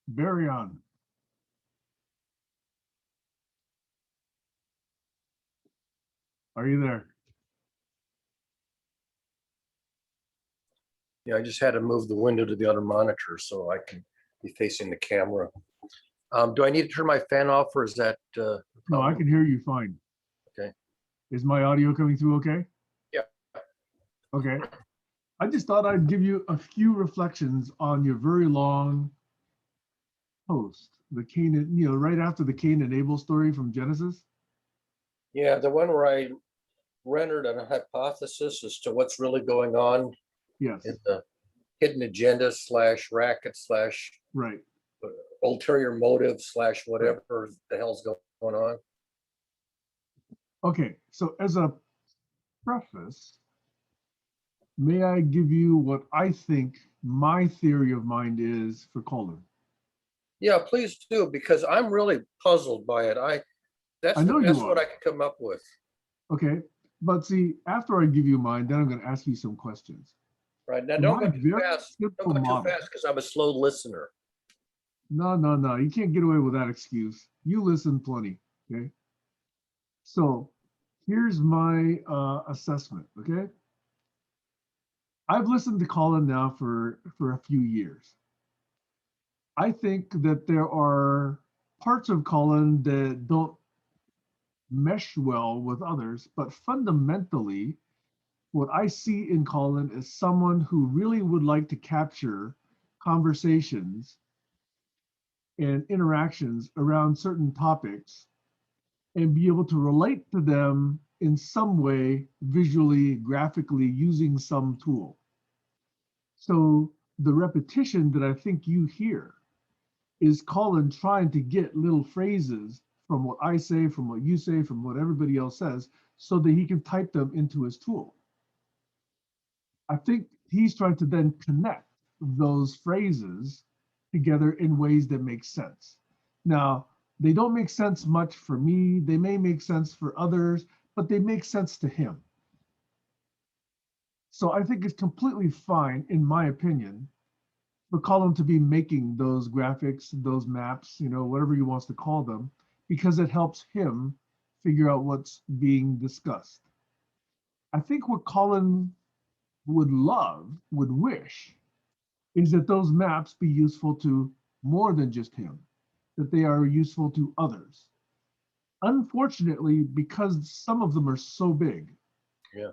Barry on. Are you there? Yeah, I just had to move the window to the other monitor so I can be facing the camera. Do I need to turn my fan off, or is that No, I can hear you fine. Okay. Is my audio coming through okay? Yeah. Okay. I just thought I'd give you a few reflections on your very long post, the Cain, right after the Cain and Abel story from Genesis. Yeah, the one where I rendered a hypothesis as to what's really going on Yes. in the hidden agenda / racket / Right. ulterior motive / whatever the hell's going on. Okay. So as a preface, may I give you what I think my theory of mind is for Colin? Yeah, please do, because I'm really puzzled by it. That's I know the you best are. what I could come up with. Okay. But see, after I give you mine, then I'm going to ask you some questions. Right now, So don't my go too very fast. Don't simple go too model. fast because I'm a slow listener. No. You can't get away with that excuse. You listen plenty. Okay. So here's my assessment. Okay. I've listened to Colin now for a few years. I think that there are parts of Colin that don't mesh well with others, but fundamentally, what I see in Colin is someone who really would like to capture conversations and interactions around certain topics and be able to relate to them in some way, visually, graphically, using some tool. So the repetition that I think you hear is Colin trying to get little phrases from what I say, from what you say, from what everybody else says, so that he can type them into his tool. I think he's trying to then connect those phrases together in ways that make sense. Now, they don't make sense much for me. They may make sense for others, but they make sense to him. So I think it's completely fine, in my opinion, for Colin to be making those graphics, those maps, whatever he wants to call them, because it helps him figure out what's being discussed. I think what Colin would love, would wish, is that those maps be useful to more than just him, that they are useful to others. Unfortunately, because some of them are so big, Yeah.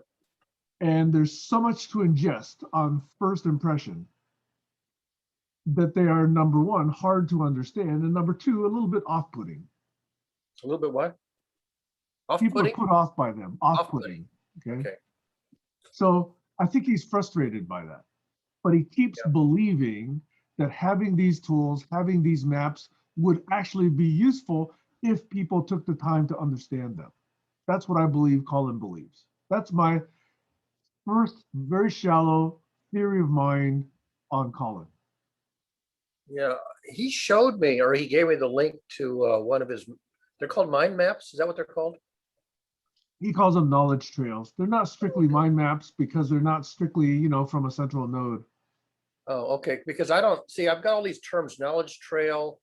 and there's so much to ingest on first impression, that they are, number one, hard to understand, and number two, a little bit off-putting. A little bit what? People are Off-putting? put off by them, off-putting. Okay. So I think he's frustrated by that, but he keeps believing that having these tools, having these maps would actually be useful if people took the time to understand them. That's what I believe Colin believes. That's my first very shallow theory of mind on Colin. Yeah, he showed me, or he gave me the link to one of his, they're called mind maps. Is that what they're called? He calls them knowledge trails. They're not strictly mind maps because they're not strictly, from a central node. Oh, okay. Because I don't see, I've got all these terms: knowledge trail,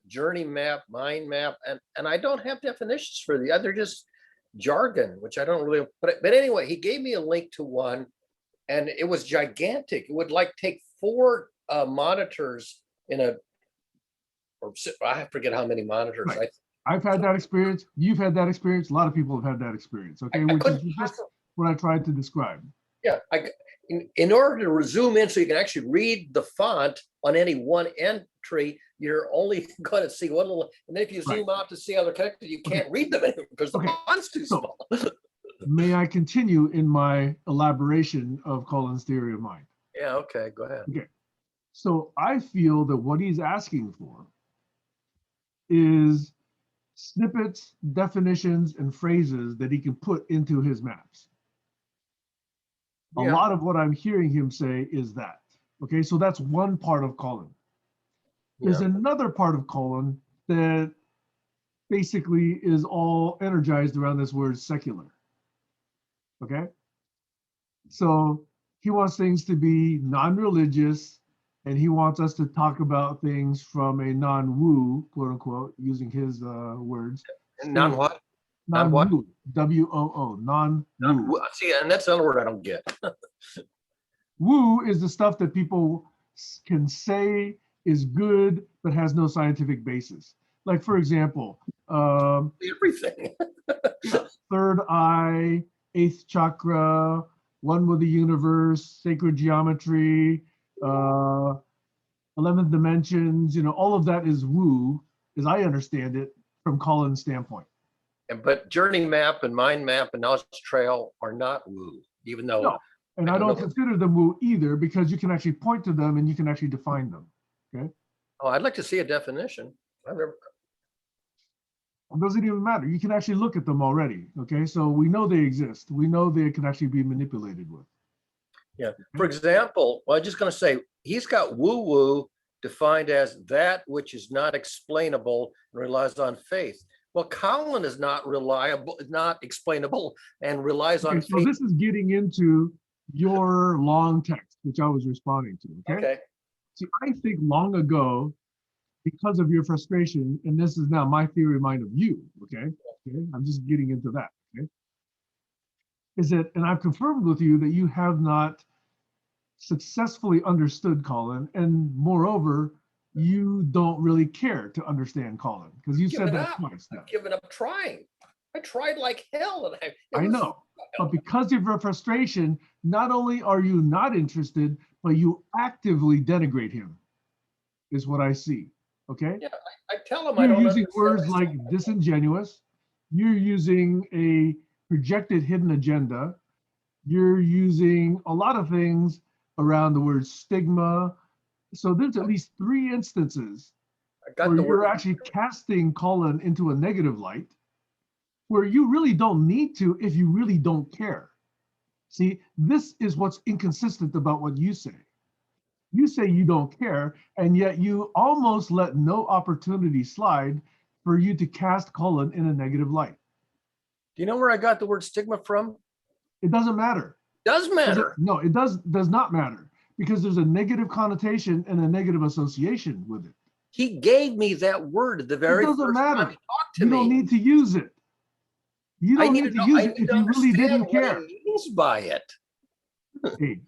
journey map, mind map, and I don't have definitions for the other, just jargon, which I don't really. But anyway, he gave me a link to one, and it was gigantic. It would take 4 monitors in a, or I forget how many monitors. Right. I've had that experience. You've had that experience. A lot of people have had that experience. Okay, which is just what I tried to describe. Yeah, in order to zoom in so you can actually read the font on any one entry, you're only going to see one little, and then if you zoom out to see how they're connected, you can't read them anymore because the font's too small. May I continue in my elaboration of Colin's theory of mind? Yeah, okay, go ahead. Okay, so I feel that what he's asking for is snippets, definitions, and phrases that he can put into his maps. A lot of what I'm hearing him say is that. Okay, so that's one part of Colin. There's another part of Colin that basically is all energized around this word secular. Okay, so he wants things to be non-religious and he wants us to talk about things from a non-woo, quote unquote, using his words. Non what? Non what? Non-woo, W-O-O, non-woo. See, and that's another word I don't get. Woo is the stuff that people can say is good, but has no scientific basis. Like, for example, Everything. third eye, eighth chakra, one with the universe, sacred geometry, 11th dimensions, all of that is woo, as I understand it, from Colin's standpoint. But journey map and mind map and knowledge trail are not woo, even though. No, and I don't consider them woo either, because you can actually point to them and you can actually define them. Okay. Oh, I'd like to see a definition. I've never. It doesn't even matter. You can actually look at them already. Okay. So we know they exist. We know they can actually be manipulated with. Yeah. For example, well, I'm just going to say he's got woo woo defined as that which is not explainable and relies on faith. Well, Colin is not reliable, not explainable, and relies on so faith. This is getting into your long text, which I was responding to. Okay. See, I think long ago, because of your frustration, and this is now my theory of mind of you, okay? I'm just getting into that, okay? Is that, and I've confirmed with you that you have not successfully understood Colin, and moreover, you don't really care to understand Colin, because you said that twice now. I've given up trying. I tried like hell, and I know, but because of your frustration, not only are you not interested, but you actively denigrate him, is what I see. Okay. Yeah, I tell him you're using words like disingenuous. You're using a projected hidden agenda. You're using a lot of things around the word stigma. So there's at least 3 instances where you're actually casting Colin into a negative light, where you really don't need to if you really don't care. See, this is what's inconsistent about what you say. You say you don't care, and yet you almost let no opportunity slide for you to cast Colin in a negative light. Do you know where I got the word stigma from? It doesn't matter. Does matter. No, it does not matter, because there's a negative connotation and a negative association with it. He gave me that word at the very first time he talked to me. You don't need to use it. You don't need to use it if you really didn't care. What he means by it. Hey,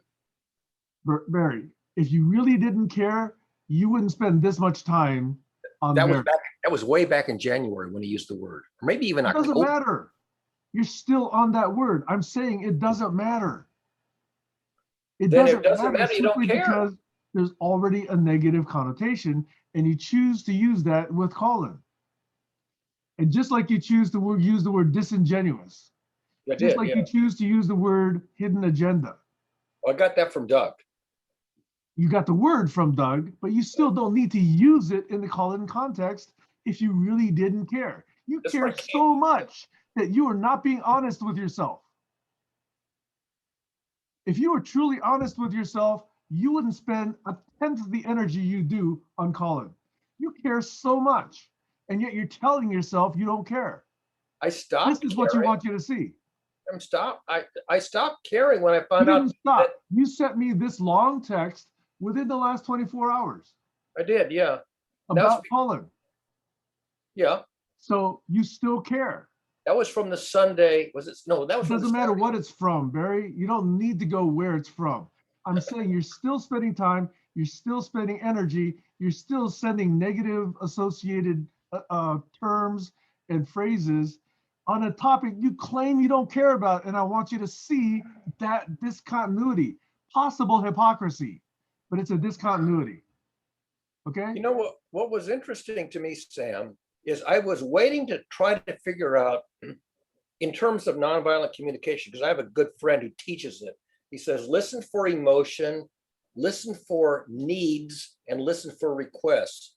Barry, if you really didn't care, you wouldn't spend this much time on that. That was way back in January when he used the word, or maybe even October. It doesn't matter. You're still on that word. I'm saying it doesn't matter. It doesn't matter simply because there's already a negative connotation, and you choose to use that with Colin. And just like you choose to use the word disingenuous, you choose to use the word hidden agenda. Well, I got that from Doug. You got the word from Doug, but you still don't need to use it in the Colin context if you really didn't care. You care so much that you are not being honest with yourself. If you were truly honest with yourself, you wouldn't spend 1/10 of the energy you do on Colin. You care so much, and yet you're telling yourself you don't care. I stopped. This is what you want you to see. I stopped caring when I found out. Stop. You sent me this long text within the last 24 hours. I did, yeah. About Colin. Yeah. So you still care. That was from the Sunday. Was it? No, that was. It doesn't matter what it's from, Barry. You don't need to go where it's from. I'm saying you're still spending time. You're still spending energy. You're still sending negative associated terms and phrases on a topic you claim you don't care about. And I want you to see that discontinuity, possible hypocrisy, but it's a discontinuity. Okay. You know what was interesting to me, Sam, is I was waiting to try to figure out in terms of nonviolent communication, because I have a good friend who teaches it. He says, listen for emotion, listen for needs, and listen for requests.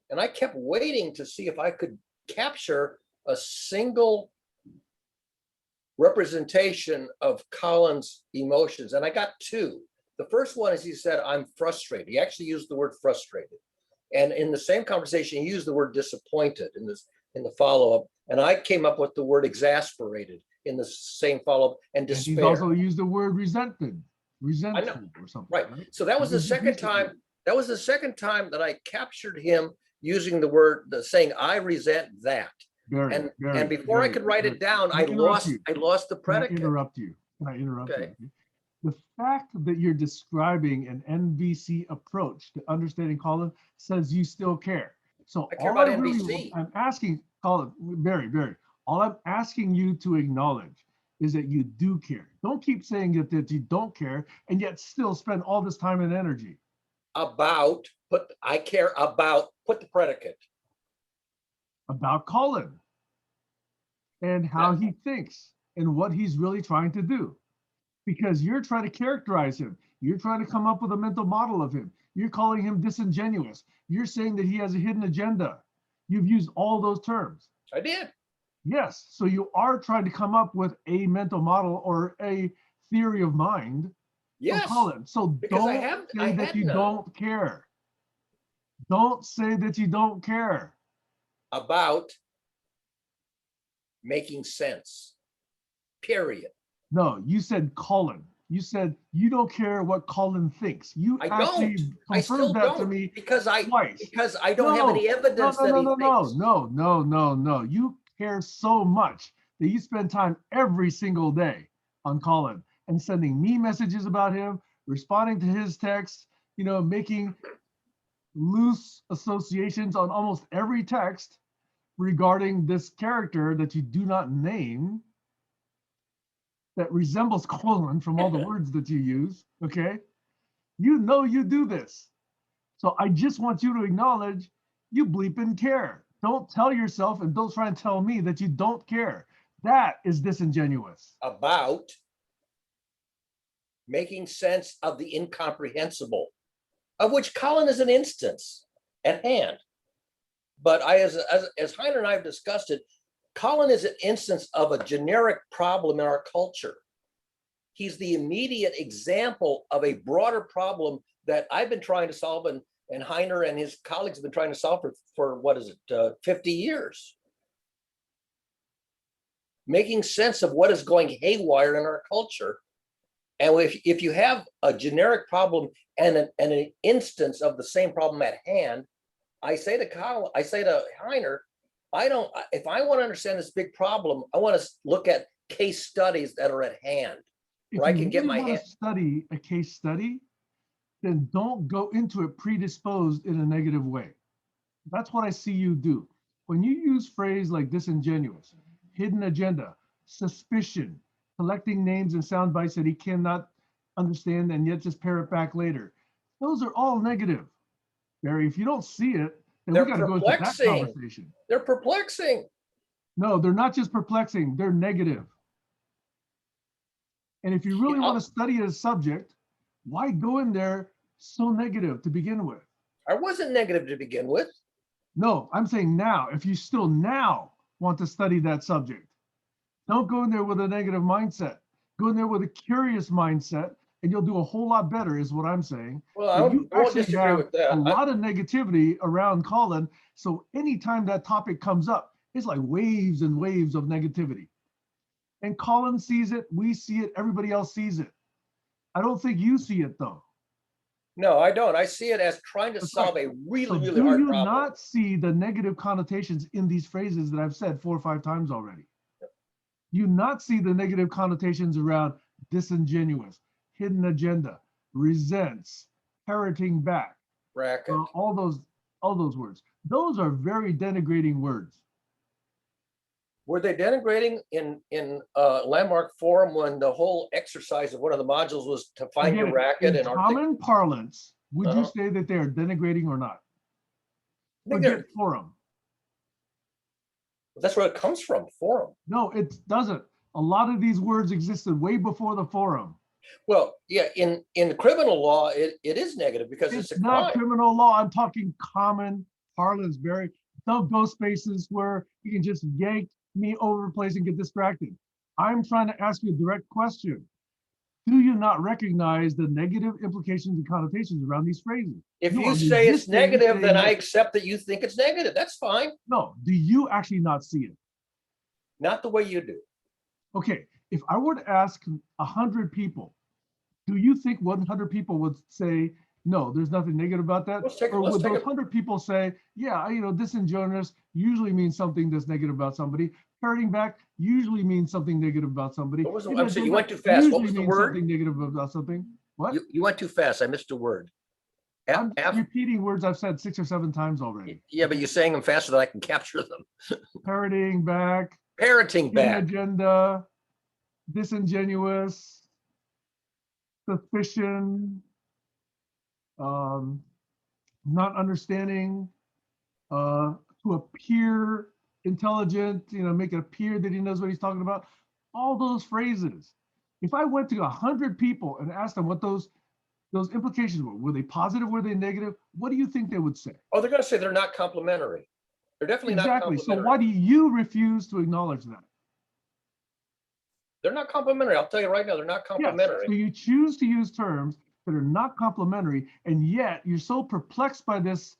And I kept waiting to see if I could capture a single representation of Colin's emotions. And I got 2. The first one is he said, I'm frustrated. He actually used the word frustrated. And in the same conversation, he used the word disappointed in the follow-up. And I came up with the word exasperated in the same follow-up, and despair. And he also used the word resentful or something. Right. So that was the second time That was the second time that I captured him using saying, I resent that. And before I could write it down, I lost the Can I predicate. interrupt you? Can I interrupt Okay. you? The fact that you're describing an NVC approach to understanding Colin says you still care. So I care all about I really, NVC. I'm asking, Colin, Barry, all I'm asking you to acknowledge is that you do care. Don't keep saying that you don't care and yet still spend all this time and energy. I care about, put the predicate. About Colin and how he thinks and what he's really trying to do. Because you're trying to characterize him. You're trying to come up with a mental model of him. You're calling him disingenuous. You're saying that he has a hidden agenda. You've used all those terms. I did. Yes. So you are trying to come up with a mental model or a theory of mind. Yes. Colin. So because don't say that you don't care. Don't say that you don't care. About making sense. Period. No, you said Colin. You said you don't care what Colin thinks. You actually confirmed that to me because twice. Because I don't have any evidence that he thinks. No. You care so much that you spend time every single day on Colin and sending me messages about him, responding to his texts, making loose associations on almost every text regarding this character that you do not name, that resembles Colin from all the words that you use, okay? You do this. So I just want you to acknowledge you bleeping care. Don't tell yourself and don't try and tell me that you don't care. That is disingenuous. About making sense of the incomprehensible, of which Colin is an instance at hand. But as Heiner and I have discussed it, Colin is an instance of a generic problem in our culture. He's the immediate example of a broader problem that I've been trying to solve, and Heiner and his colleagues have been trying to solve for 50 years. Making sense of what is going haywire in our culture. And if you have a generic problem and an instance of the same problem at hand, I say to Heiner, if I want to understand this big problem, I want to look at case studies that are at hand, where I can get my hand. Study a case study, then don't go into it predisposed in a negative way. That's what I see you do. When you use phrase like disingenuous, hidden agenda, suspicion, collecting names and sound bites that he cannot understand and yet just parrot back later, those are all negative. Barry, if you don't see it, then we got to go into that conversation. They're perplexing. No, they're not just perplexing, they're negative. And if you really want to study a subject, why go in there so negative to begin with? I wasn't negative to begin with. No, I'm saying now, if you still now want to study that subject, don't go in there with a negative mindset. Go in there with a curious mindset, and you'll do a whole lot better, is what I'm saying. Well, I won't disagree with that. A lot of negativity around Colin, so anytime that topic comes up, it's like waves and waves of negativity. And Colin sees it, we see it, everybody else sees it. I don't think you see it though. No, I don't. I see it as trying to solve a really hard problem. Do you not see the negative connotations in these phrases that I've said 4 or 5 times already? You not see the negative connotations around disingenuous, hidden agenda, resents, parroting back, bracket, all those words. Those are very denigrating words. Were they denigrating in Landmark Forum when the whole exercise of one of the modules was to find your racket? In common parlance, would you say that they are denigrating or not? Forget forum. That's where it comes from, forum. No, it doesn't. A lot of these words existed way before the forum. Well, yeah, in criminal law, it is negative because it's a not criminal law. I'm talking common parlance, Barry. Don't go spaces where you can just yank me over the place and get distracted. I'm trying to ask you a direct question. Do you not recognize the negative implications and connotations around these phrases? If you say it's negative, then I accept that you think it's negative. That's fine. No, do you actually not see it? Not the way you do. Okay, if I were to ask 100 people, do you think 100 people would say No, there's nothing negative about that. Let's take- Or let's would take those a- 100 people say, yeah, disingenuous usually means something that's negative about somebody. Parroting back usually means something negative about somebody. What was the- In I'm sorry, you agenda went too fast. What usually was the means word? something negative about something. What? You went too fast. I missed a word. I'm repeating words I've said 6 or 7 times already. Yeah, but you're saying them faster than I can capture them. Parroting back, Parroting hidden back. agenda, disingenuous, suspicion, not understanding, to appear intelligent, make it appear that he knows what he's talking about. All those phrases. If I went to 100 people and asked them what those implications were they positive, were they negative? What do you think they would say? Oh, they're going to say they're not complimentary. They're definitely not Exactly. So complimentary. why do you refuse to acknowledge that? They're not complimentary. I'll tell you right now, they're not Yes. complimentary. So you choose to use terms that are not complimentary, and yet you're so perplexed by this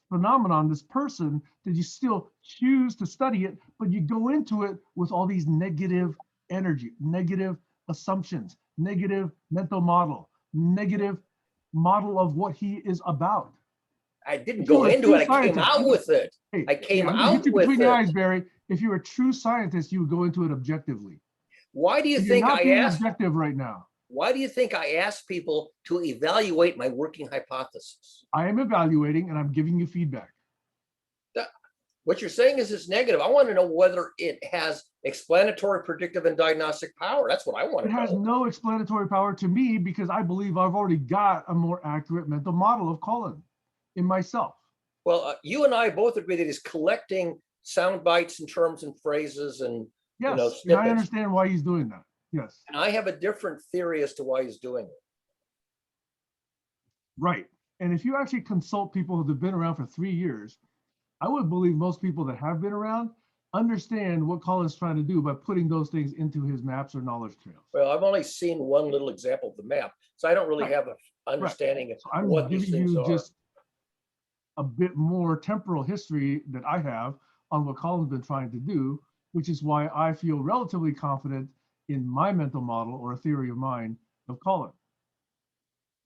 phenomenon, this person, that you still choose to study it, but you go into it with all these negative energy, negative assumptions, negative mental model, negative model of what he is about. I didn't If you go were a into true it. I came scientist, out with it. Hey, I came I'm gonna hit out you with between the it. eyes, Barry. If you're a true scientist, you would go into it objectively. Why do you You're think not I being asked? objective right now. Why do you think I asked people to evaluate my working hypothesis? I am evaluating and I'm giving you feedback. What you're saying is it's negative. I want to know whether it has explanatory, predictive, and diagnostic power. That's what I want It to has know. no explanatory power to me because I believe I've already got a more accurate mental model of Colin in myself. Well, you and I both agree that he's collecting sound bites and terms and phrases and Yes, and I snippets. understand why he's doing that. Yes, And I have a different theory as to why he's doing it. right. And if you actually consult people who have been around for 3 years, I would believe most people that have been around understand what Colin's trying to do by putting those things into his maps or knowledge trails. Well, I've only seen one little example of the map, so I don't really Right. have an understanding So of I'm what these giving things you are. just a bit more temporal history that I have on what Colin's been trying to do, which is why I feel relatively confident in my mental model or a theory of mine of Colin.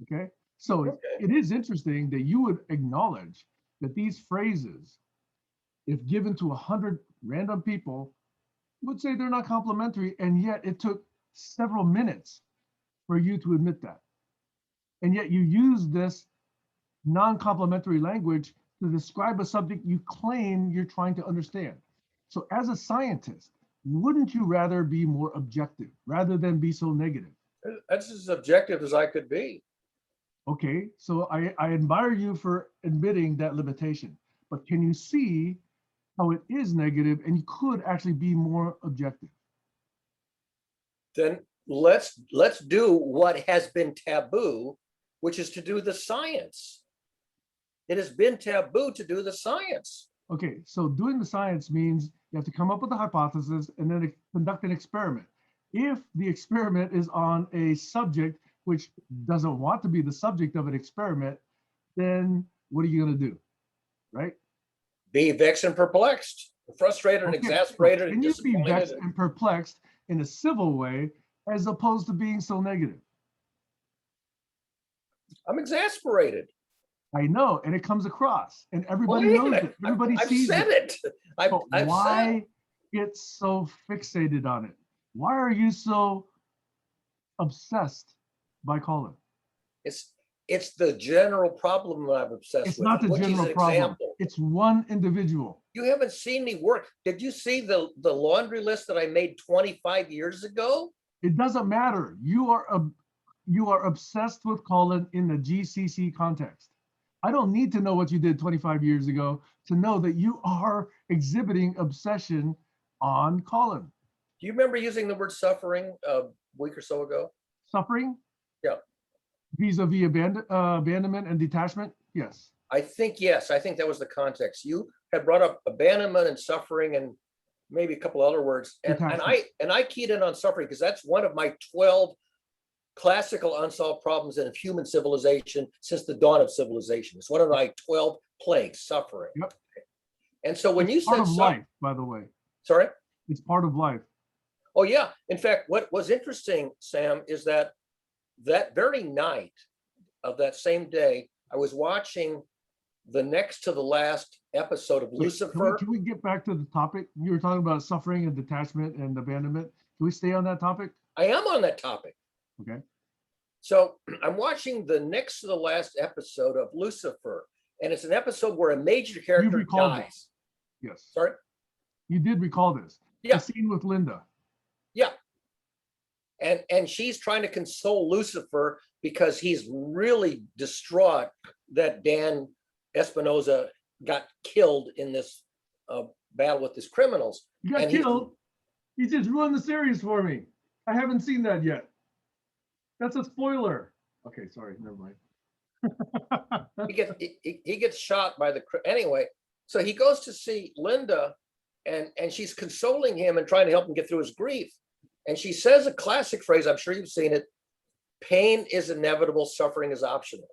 Okay, so Okay. it is interesting that you would acknowledge that these phrases, if given to 100 random people, would say they're not complimentary, and yet it took several minutes for you to admit that. And yet you use this non-complimentary language to describe a subject you claim you're trying to understand. So as a scientist, wouldn't you rather be more objective rather than be so negative? That's as objective as I could be. Okay, so I admire you for admitting that limitation, but can you see how it is negative and you could actually be more objective? Then let's do what has been taboo, which is to do the science. It has been taboo to do the science. Okay, so doing the science means you have to come up with a hypothesis and then conduct an experiment. If the experiment is on a subject which doesn't want to be the subject of an experiment, then what are you going to do? Right? Be vexed and perplexed, frustrated and Okay, so exasperated and can you be disappointed. vexed and perplexed in a civil way as opposed to being so negative? I'm exasperated. I know, and it comes across, and everybody Why? knows it. Everybody I've sees said it. it. I've But said why get so fixated on it? Why are you so obsessed by Colin? it's the general problem that I'm obsessed It's with. not the which is general an problem. example. It's one individual. You haven't seen me work. Did you see the laundry list that I made 25 years ago? It doesn't matter. You are obsessed with Colin in the GCC context. I don't need to know what you did 25 years ago to know that you are exhibiting obsession on Colin. Do you remember using the word suffering a week or so ago? Suffering? Yeah. Vis-a-vis abandonment and detachment? Yes. I think, yes, I think that was the context. You had brought up abandonment and suffering and maybe a couple other words. And I keyed in on suffering because that's one of my 12 classical unsolved problems in human civilization since the dawn of civilization. It's one of my 12 plagues, suffering. Yep. And so when you It's part said of life, by the way. Sorry? It's part of life. Oh, yeah. In fact, what was interesting, Sam, is that very night, of that same day, I was watching the next to the last episode of Wait, Lucifer. Can we get back to the topic? You were talking about suffering and detachment and abandonment. Can we stay on that topic? I am on that topic. Okay. So I'm watching the next to the last episode of Lucifer, and it's an episode where a major character recalled it. dies. Yes. Sorry? You did recall this. Yeah. The scene with Linda. Yeah. And she's trying to console Lucifer because he's really distraught that Dan Espinosa got killed in this battle with his criminals. You got And he- killed. You just ruined the series for me. I haven't seen that yet. That's a spoiler. Okay, sorry, never mind. he gets shot by anyway. So he goes to see Linda, and she's consoling him and trying to help him get through his grief. And she says a classic phrase, I'm sure you've seen it: pain is inevitable, suffering is optional.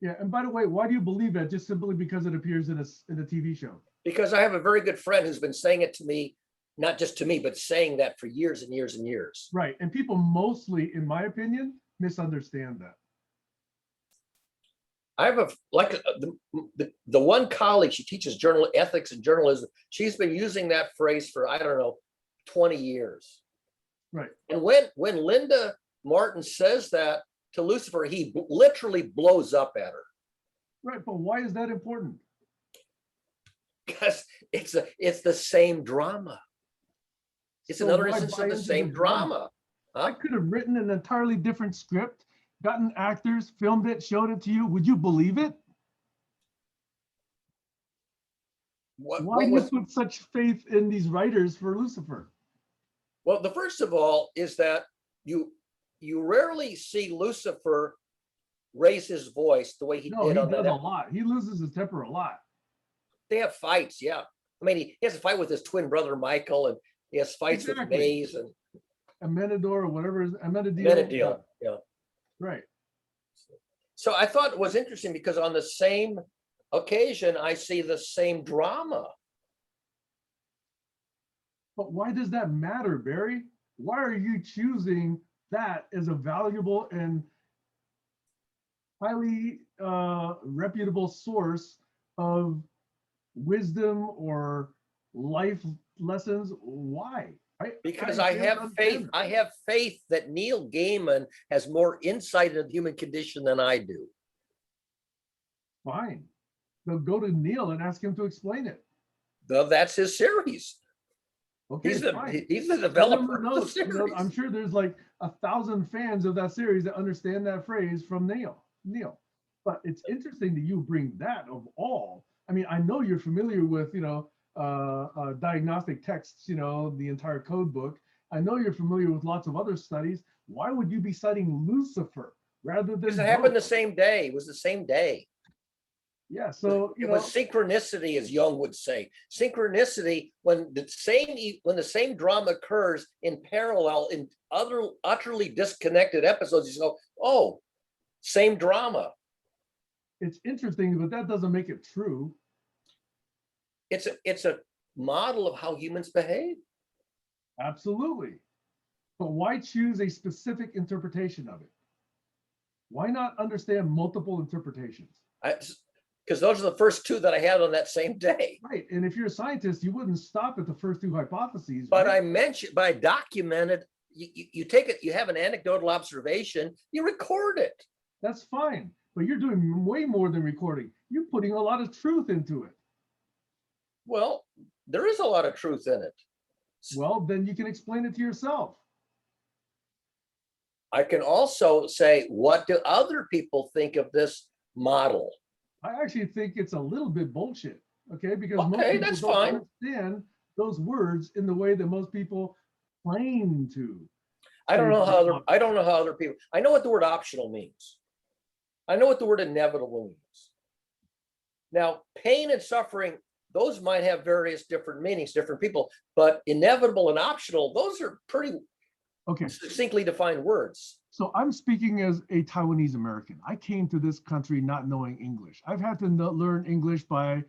Yeah, and by the way, why do you believe that? Just simply because it appears in a TV show? Because I have a very good friend who's been saying it to me, not just to me, but saying that for years and years and years. Right, and people mostly, in my opinion, misunderstand that. I have the one colleague, she teaches journal ethics and journalism. She's been using that phrase for, I don't know, 20 years. Right. And when Linda Martin says that to Lucifer, he literally blows up at her. Right, but why is that important? Because it's the same drama. It's So another why instance buy of the into same the drama. I could have written an entirely different script, gotten actors, filmed it, showed it to you. Would you believe it? Why do you put such faith in these writers for Lucifer? Well, the first of all is that you rarely see Lucifer raise his voice the way he No, did he on does that. a lot. He loses his temper a lot. They have fights, yeah. I mean, he has a fight with his twin brother Michael, and he has fights with Exactly. Maze and Amenador or whatever is Amenadiel. Menadil. Yeah. Right. So I thought it was interesting because on the same occasion, I see the same drama. But why does that matter, Barry? Why are you choosing that as a valuable and highly reputable source of wisdom or life lessons? Why? Because I have faith. I have faith that Neil Gaiman has more insight into the human condition than I do. Fine. So go to Neil and ask him to explain it. That's his series. Okay, He's fine. the developer of the You know, series. I'm sure there's like 1,000 fans of that series that understand that phrase from Neil. But it's interesting that you bring that of all. I mean, I know you're familiar with, diagnostic texts, the entire code book. I know you're familiar with lots of other studies. Why would you be citing Lucifer rather than? Because it happened the same day. It was the same day. Yeah, so it was synchronicity, as Jung would say. Synchronicity when the same drama occurs in parallel in utterly disconnected episodes. You go, oh, same drama. It's interesting, but that doesn't make it true. It's a model of how humans behave. Absolutely. But why choose a specific interpretation of it? Why not understand multiple interpretations? Because those are the first two that I had on that same day. Right. And if you're a scientist, you wouldn't stop at the first two hypotheses. But right? I documented, you take it, you have an anecdotal observation, you record it. That's fine. But you're doing way more than recording. You're putting a lot of truth into it. Well, there is a lot of truth in it. Well, then you can explain it to yourself. I can also say, what do other people think of this model? I actually think it's a little bit bullshit. Okay, because most Okay, people that's don't fine. understand those words in the way that most people claim to. I don't know how other people. I know what the word optional means. I know what the word inevitable means. Now, pain and suffering, those might have various different meanings, different people, but inevitable and optional, those are pretty Okay, succinctly defined words. so I'm speaking as a Taiwanese American. I came to this country not knowing English. I've had to learn English by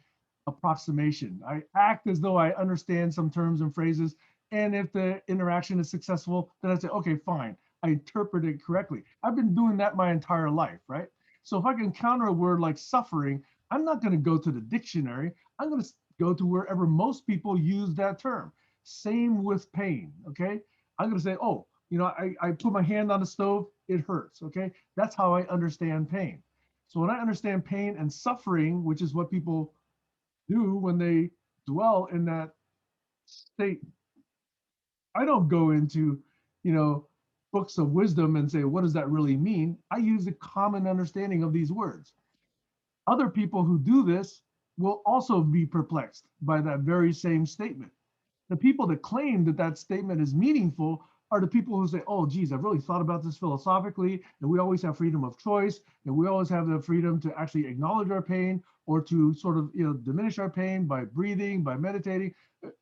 approximation. I act as though I understand some terms and phrases. And if the interaction is successful, then I say, okay, fine. I interpret it correctly. I've been doing that my entire life, right? So if I can counter a word like suffering, I'm not going to go to the dictionary. I'm going to go to wherever most people use that term. Same with pain. Okay. I'm going to say, oh, I put my hand on the stove, it hurts. Okay. That's how I understand pain. So when I understand pain and suffering, which is what people do when they dwell in that state, I don't go into, books of wisdom and say, what does that really mean? I use a common understanding of these words. Other people who do this will also be perplexed by that very same statement. The people that claim that that statement is meaningful are the people who say, oh, geez, I've really thought about this philosophically, and we always have freedom of choice, and we always have the freedom to actually acknowledge our pain or to sort of, diminish our pain by breathing, by meditating. This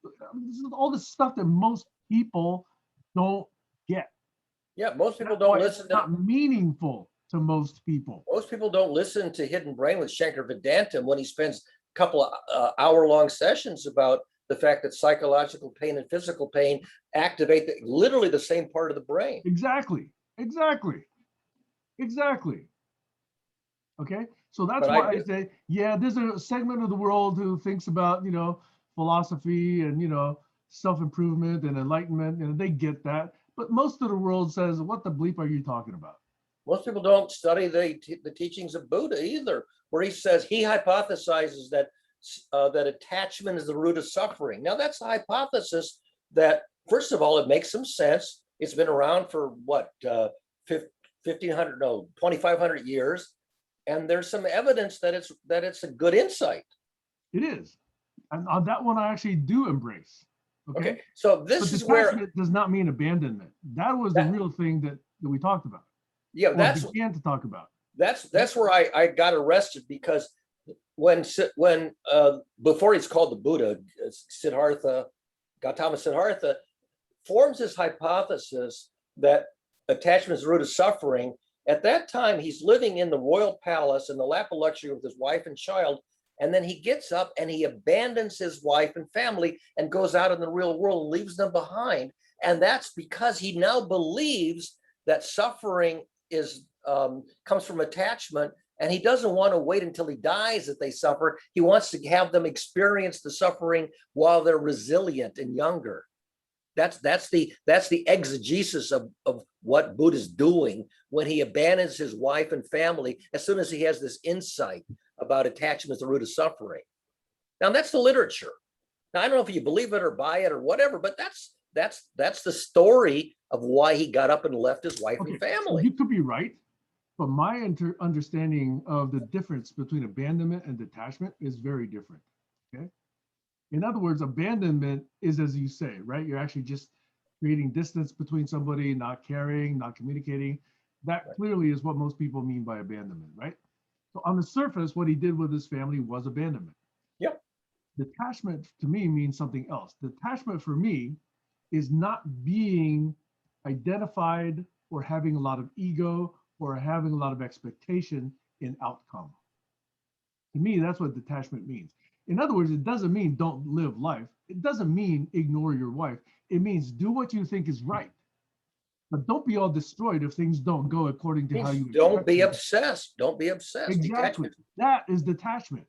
is all this stuff that most people don't get. Yeah, most people That's why don't it's listen to not meaningful to most people. most people don't listen to Hidden Brain with Shankar Vedantam when he spends a couple of hour-long sessions about the fact that psychological pain and physical pain activate literally the same part of the brain. Exactly. Okay. So that's But why I I do, say, yeah, there's a segment of the world who thinks about, philosophy and, self-improvement and enlightenment, and they get that. But most of the world says, what the bleep are you talking about? most people don't study the teachings of Buddha either, where he says he hypothesizes that that attachment is the root of suffering. Now that's a hypothesis that, first of all, it makes some sense. It's been around for what 1500, no, 2500 years, and there's some evidence that it's a good insight. It is. And on that one, I actually do embrace. Okay. Okay, so this But is where detachment does not mean abandonment. That was the that, real thing that we talked about yeah, or began to talk about. that's where I got arrested, because when before he's called the Buddha, Siddhartha, Gautama Siddhartha forms this hypothesis that attachment is the root of suffering. At that time, he's living in the royal palace in the lap of luxury with his wife and child. And then he gets up and he abandons his wife and family and goes out in the real world and leaves them behind. And that's because he now believes that suffering is comes from attachment, and he doesn't want to wait until he dies that they suffer. He wants to have them experience the suffering while they're resilient and younger. That's the exegesis of what Buddha's doing when he abandons his wife and family as soon as he has this insight about attachment as the root of suffering. Now that's the literature. Now I don't know if you believe it or buy it or whatever, but that's the story of why he got up and left his wife and family. You could be right, but my understanding of the difference between abandonment and detachment is very different. Okay. In other words, abandonment is, as you say, right? You're actually just creating distance between somebody, not caring, not communicating. That clearly is what most people mean by abandonment, right? So on the surface, what he did with his family was abandonment. Yep. Detachment to me means something else. Detachment for me is not being identified or having a lot of ego or having a lot of expectation in outcome. To me, that's what detachment means. In other words, it doesn't mean don't live life. It doesn't mean ignore your wife. It means do what you think is right. But don't be all destroyed if things don't go according to how you don't be them. obsessed. Don't be obsessed. Exactly. Detachment. That is detachment.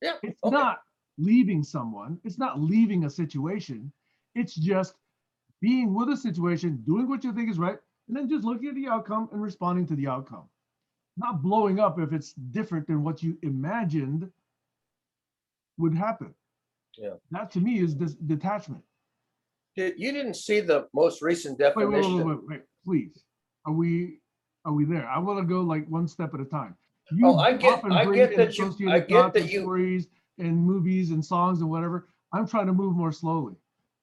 Yeah. It's okay. not leaving someone. It's not leaving a situation. It's just being with a situation, doing what you think is right, and then just looking at the outcome and responding to the outcome. Not blowing up if it's different than what you imagined would happen. Yeah. That to me is this detachment. You didn't see the most recent definition. Wait, please. Are we there? I want to go like one step at a time. I get that you stories and movies and songs and whatever. I'm trying to move more slowly.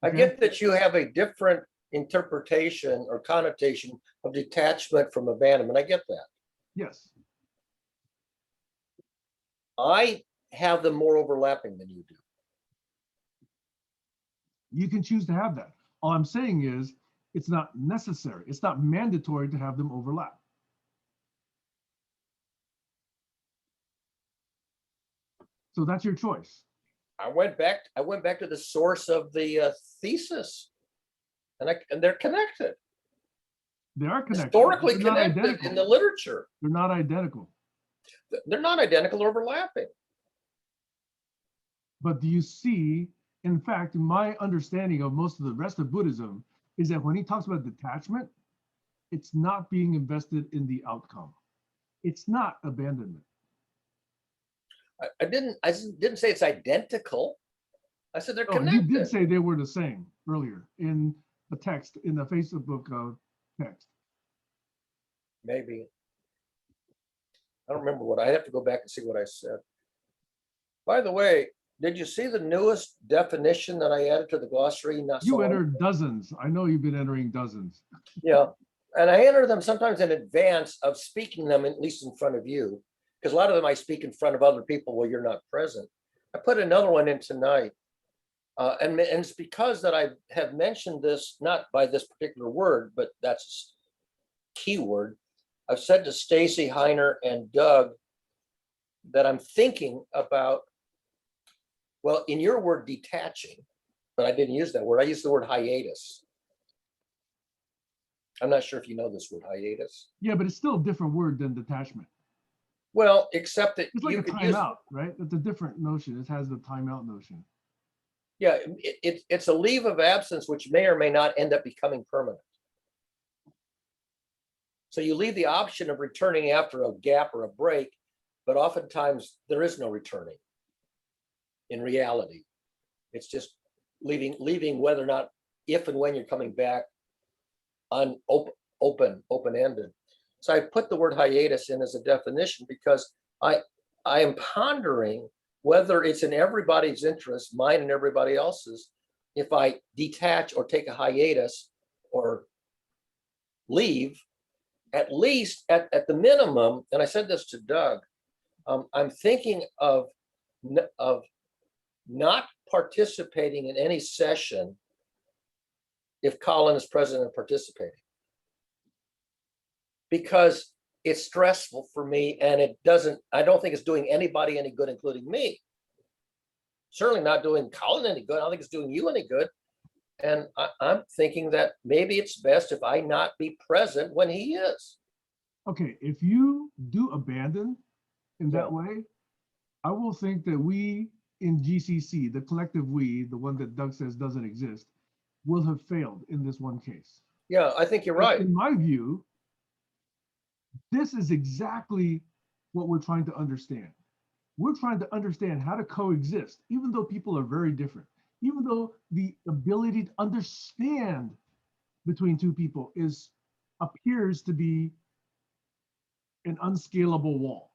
Okay? I get that you have a different interpretation or connotation of detachment from abandonment. I get that. Yes. I have them more overlapping than you do. You can choose to have that. All I'm saying is it's not necessary. It's not mandatory to have them overlap. So that's your choice. I went back to the source of the thesis, and they're connected. They are connected. Historically connected in the literature. They're not identical. They're not identical, they're overlapping. But do you see, in fact, my understanding of most of the rest of Buddhism is that when he talks about detachment, it's not being invested in the outcome. It's not abandonment. I didn't say it's identical. I said they're No, you did connected. say they were the same earlier in the text, in the Facebook text. Maybe. I don't remember what, I have to go back and see what I said. By the way, did you see the newest definition that I added to the glossary? Not so You long entered ago? dozens. I know you've been entering dozens. Yeah, and I enter them sometimes in advance of speaking them, at least in front of you, because a lot of them I speak in front of other people while you're not present. I put another one in tonight. And it's because that I have mentioned this, not by this particular word, but that's a keyword. I've said to Stacy, Heiner, and Doug that I'm thinking about, well, in your word, detaching, but I didn't use that word. I used the word hiatus. I'm not sure if you know this word, hiatus. Yeah, but it's still a different word than detachment. Well, except that It's like you a could use, timeout, right? It's a different notion. It has the timeout notion. yeah, it's a leave of absence, which may or may not end up becoming permanent. So you leave the option of returning after a gap or a break, but oftentimes there is no returning. In reality, it's just leaving whether or not, if and when you're coming back, on open-ended. So I put the word hiatus in as a definition because I am pondering whether it's in everybody's interest, mine and everybody else's, if I detach or take a hiatus or leave, at least at the minimum, and I said this to Doug, I'm thinking of not participating in any session if Colin is present and participating. Because it's stressful for me and I don't think it's doing anybody any good, including me. Certainly not doing Colin any good. I don't think it's doing you any good. And I'm thinking that maybe it's best if I not be present when he is. Okay, if you do abandon in that Yeah. way, I will think that we in GCC, the collective we, the one that Doug says doesn't exist, will have failed in this one case. Yeah, I think you're But right. in my view, this is exactly what we're trying to understand. We're trying to understand how to coexist, even though people are very different, even though the ability to understand between two people appears to be an unscalable wall.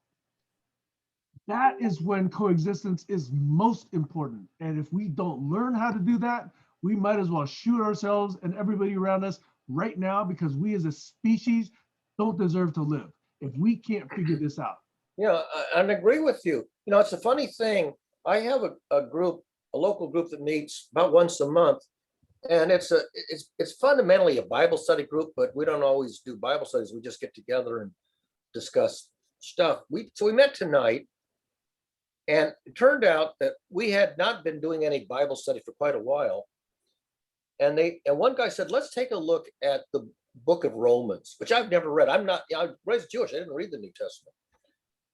That is when coexistence is most important. And if we don't learn how to do that, we might as well shoot ourselves and everybody around us right now, because we as a species don't deserve to live if we can't figure this out. Yeah, I agree with you. You know, it's a funny thing. I have a group, a local group that meets about once a month. And it's fundamentally a Bible study group, but we don't always do Bible studies. We just get together and discuss stuff. So we met tonight, and it turned out that we had not been doing any Bible study for quite a while. And one guy said, let's take a look at the book of Romans, which I've never read. I was raised Jewish. I didn't read the New Testament.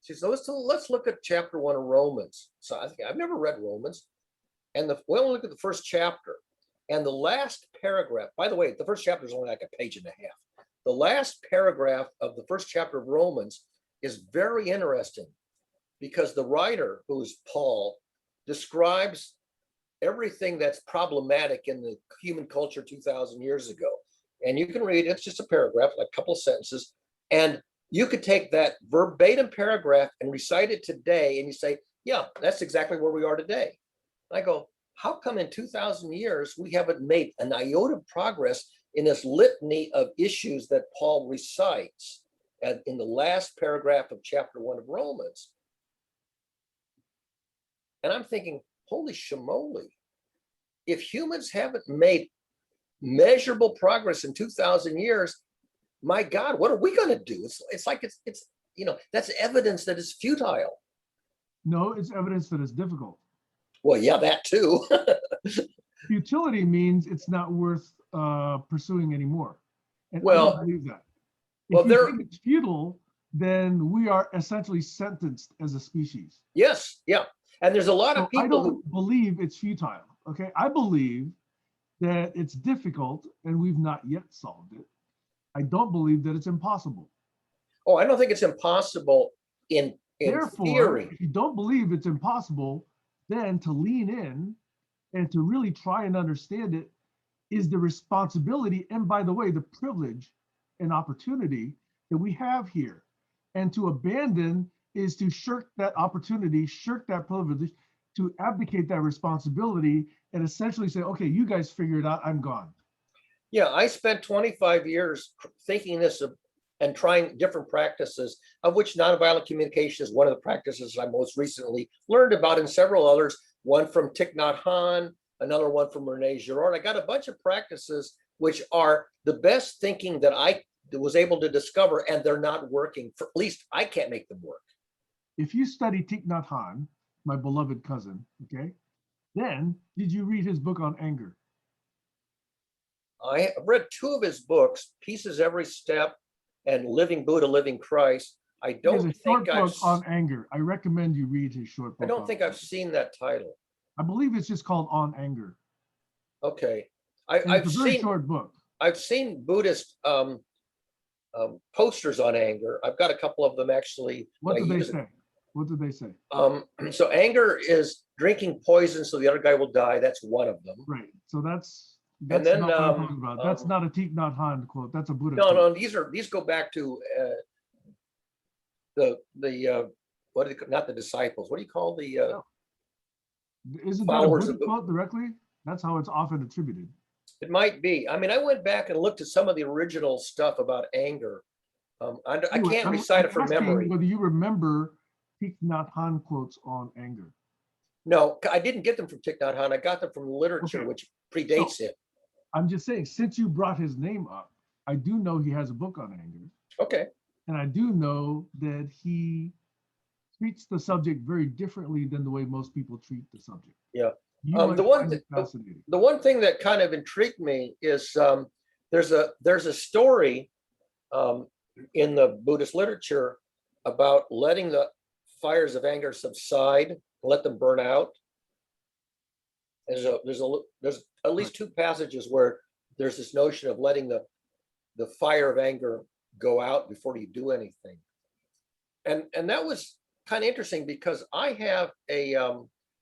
She said, let's look at chapter 1 of Romans. So I think I've never read Romans. And we'll look at the first chapter. And the last paragraph, by the way, the first chapter is only like a page and a half. The last paragraph of the first chapter of Romans is very interesting because the writer, who's Paul, describes everything that's problematic in the human culture 2,000 years ago. And you can read, it's just a paragraph, like a couple of sentences. And you could take that verbatim paragraph and recite it today. And you say, yeah, that's exactly where we are today. And I go, how come in 2,000 years we haven't made an iota of progress in this litany of issues that Paul recites in the last paragraph of chapter 1 of Romans? And I'm thinking, holy shamoly, if humans haven't made measurable progress in 2,000 years, my God, what are we going to do? It's like it's that's evidence that it's futile. No, it's evidence that it's difficult. Well, yeah, that too. Futility means it's not worth pursuing anymore. And I Well, don't believe that. well, If you think it's futile, then we are essentially sentenced as a species. Yes, yeah. And there's a lot So of I people who, don't believe it's futile. Okay. I believe that it's difficult and we've not yet solved it. I don't believe that it's impossible. oh, I don't think it's impossible in Therefore, theory. if you don't believe it's impossible, then to lean in and to really try and understand it is the responsibility, and by the way, the privilege and opportunity that we have here. And to abandon is to shirk that opportunity, shirk that privilege, to abdicate that responsibility, and essentially say, okay, you guys figure it out, I'm gone. Yeah, I spent 25 years thinking this and trying different practices, of which nonviolent communication is one of the practices I most recently learned about, and several others, one from Thich Nhat Hanh, another one from Rene Girard. I got a bunch of practices which are the best thinking that I was able to discover, and they're not working. For at least I can't make them work. If you study Thich Nhat Hanh, my beloved cousin, okay, then did you read his book on anger? I read two of his books, Pieces Every Step and Living Buddha, Living Christ. I He has don't a short think I've, book on anger. I recommend you read his short book. I don't on think I've anger. seen that title. I believe it's just called On Anger. Okay. And I've it's a very seen short book. I've seen Buddhist posters on anger. I've got a couple of them actually. What that I do they use. say? What do they say? So anger is drinking poison so the other guy will die. That's one of them. Right. So that's then, not what I'm talking about. That's um, not a Thich Nhat Hanh quote. That's a Buddha No, quote. no, these go back to the what do they, not the disciples. What do you call the Isn't that a followers Buddha of quote directly? That's how it's often attributed. It might be. I mean, I went back and looked at some of the original stuff about anger. I Anyway, can't I'm recite it from asking memory. whether you remember Thich Nhat Hanh quotes on anger. No, I didn't get them from Thich Nhat Hanh. I got them from literature, Okay. which predates him. I'm just saying, since you brought his name up, I do know he has a book on anger. Okay. And I do know that he treats the subject very differently than the way most people treat the subject. Yeah. You might find it fascinating. The one thing that kind of intrigued me is there's a story in the Buddhist literature about letting the fires of anger subside, let them burn out. There's at least two passages where there's this notion of letting the fire of anger go out before you do anything. And that was kind of interesting because I have a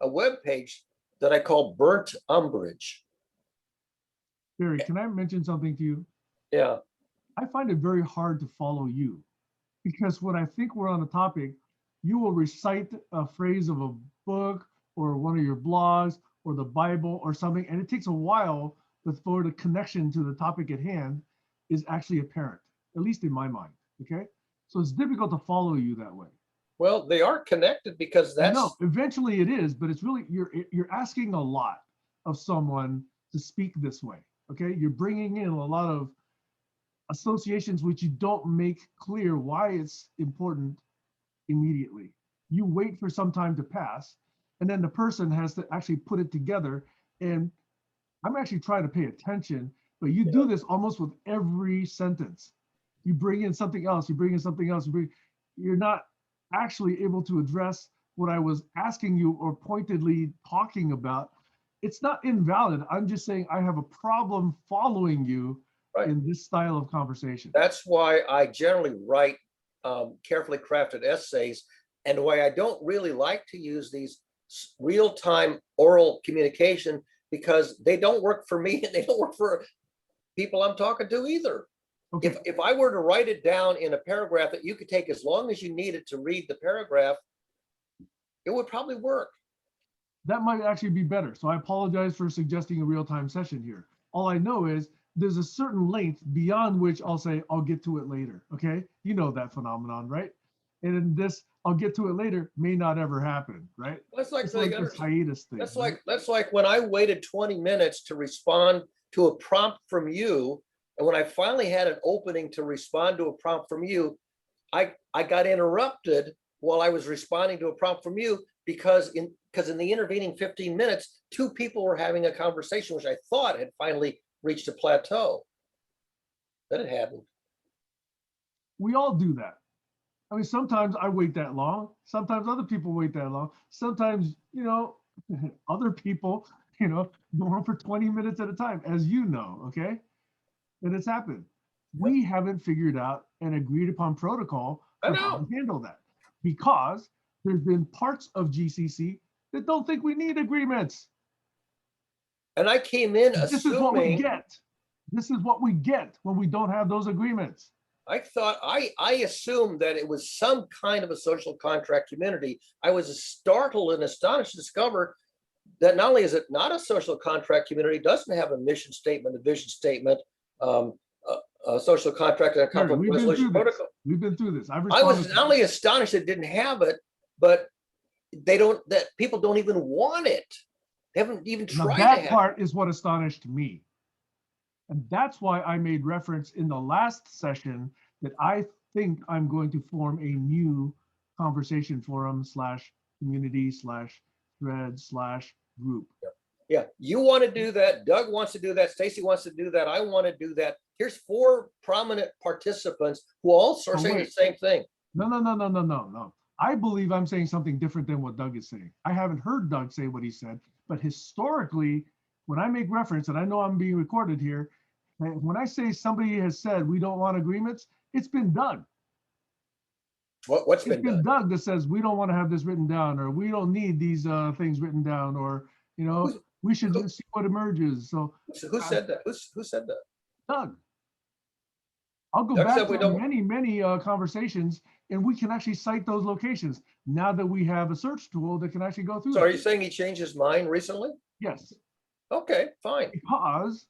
web page that I call Burnt Umbrage. Barry, can I mention something to you? Yeah. I find it very hard to follow you because when I think we're on a topic, you will recite a phrase of a book or one of your blogs or the Bible or something, and it takes a while before the connection to the topic at hand is actually apparent, at least in my mind. Okay, so it's difficult to follow you that way. Well, they are connected because that's no. Eventually, it is, but it's really you're asking a lot of someone to speak this way. Okay, you're bringing in a lot of associations which you don't make clear why it's important immediately. You wait for some time to pass, and then the person has to actually put it together. And I'm actually trying to pay attention, but you do this almost with every sentence. You bring in something else, you bring in something else, you're not actually able to address what I was asking you or pointedly talking about. It's not invalid. I'm just saying I have a problem following you in this style of conversation. That's why I generally write carefully crafted essays, and why I don't really like to use these real-time oral communication, because they don't work for me and they don't work for people I'm talking to either. Okay. If I were to write it down in a paragraph that you could take as long as you needed to read the paragraph, it would probably work. That might actually be better. So I apologize for suggesting a real-time session here. All I know is there's a certain length beyond which I'll say, I'll get to it later. Okay. You know that phenomenon, right? And in this, I'll get to it later may not ever happen, right? That's like this hiatus thing. That's like when I waited 20 minutes to respond to a prompt from you. And when I finally had an opening to respond to a prompt from you, I got interrupted while I was responding to a prompt from you because in the intervening 15 minutes, two people were having a conversation, which I thought had finally reached a plateau. Then it hadn't. We all do that. I mean, sometimes I wait that long. Sometimes other people wait that long. Sometimes, other people, go on for 20 minutes at a time, as you know, okay? And it's happened. We haven't figured out an agreed upon protocol I for how know. to handle that because there's been parts of GCC that don't think we need agreements. And I came in This is what we assuming, get. This is what we get when we don't have those agreements. I assumed that it was some kind of a social contract community. I was startled and astonished to discover that not only is it not a social contract community, it doesn't have a mission statement, a vision statement, a social contract, and a Larry, conflict we've been resolution through this. protocol. We've been through this. I've I was responded. not only astonished it didn't have it, but that people don't even want it. They haven't even Now tried to that have it. part is what astonished me. And that's why I made reference in the last session that I think I'm going to form a new conversation forum / community / thread / group. Yeah, you want to do that. Doug wants to do that. Stacy wants to do that. I want to do that. Here's 4 prominent participants who all are saying the same thing. No. I believe I'm saying something different than what Doug is saying. I haven't heard Doug say what he said, but historically, when I make reference, and I know I'm being recorded here, and when I say somebody has said we don't want agreements, it's been Doug. What's It's been been done? Doug that says we don't want to have this written down, or we don't need these things written down, or we should just see what emerges. So Who said that? Who said that? Doug, I'll go Doug back said we to don't- many conversations, and we can actually cite those locations now that we have a search tool that can actually go through. So are you that. saying he changed his mind recently? Yes, Okay, fine. because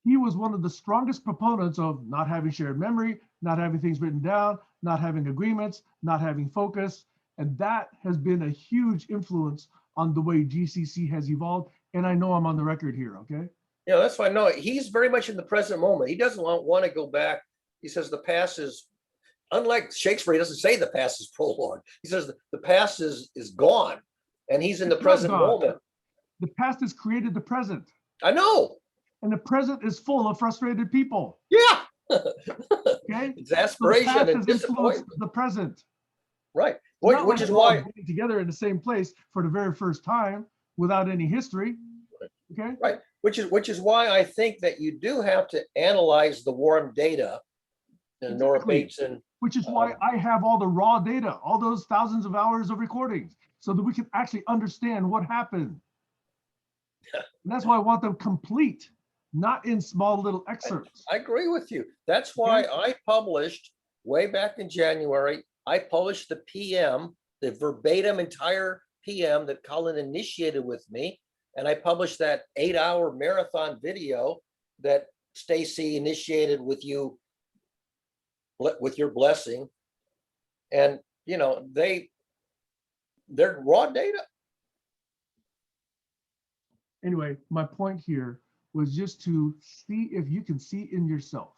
he was one of the strongest proponents of not having shared memory, not having things written down, not having agreements, not having focus. And that has been a huge influence on the way GCC has evolved. And I know I'm on the record here, okay? Yeah, that's fine. No, he's very much in the present moment. He doesn't want to go back. He says the past is, unlike Shakespeare, he doesn't say the past is prologue. He says the past is gone, and he's in the It's not present gone. moment. The past has created the present, I know. and the present is full of frustrated people, Yeah. okay? So the Exasperation past and has influenced disappointment. the present. Right. It's not Which like is we're all why, getting together in the same place for the very first time without any history, okay? right. Which is why I think that you do have to analyze the warm data. And Nora Exactly. Bateson. Which is why I have all the raw data, all those thousands of hours of recordings, so that we can actually understand what happened. And that's why I want them complete, not in small little excerpts. I agree with you. That's why I published way back in January, I published the PM, the verbatim entire PM that Colin initiated with me. And I published that 8-hour marathon video that Stacy initiated with you, with your blessing. And, they're raw data. Anyway, my point here was just to see if you can see in yourself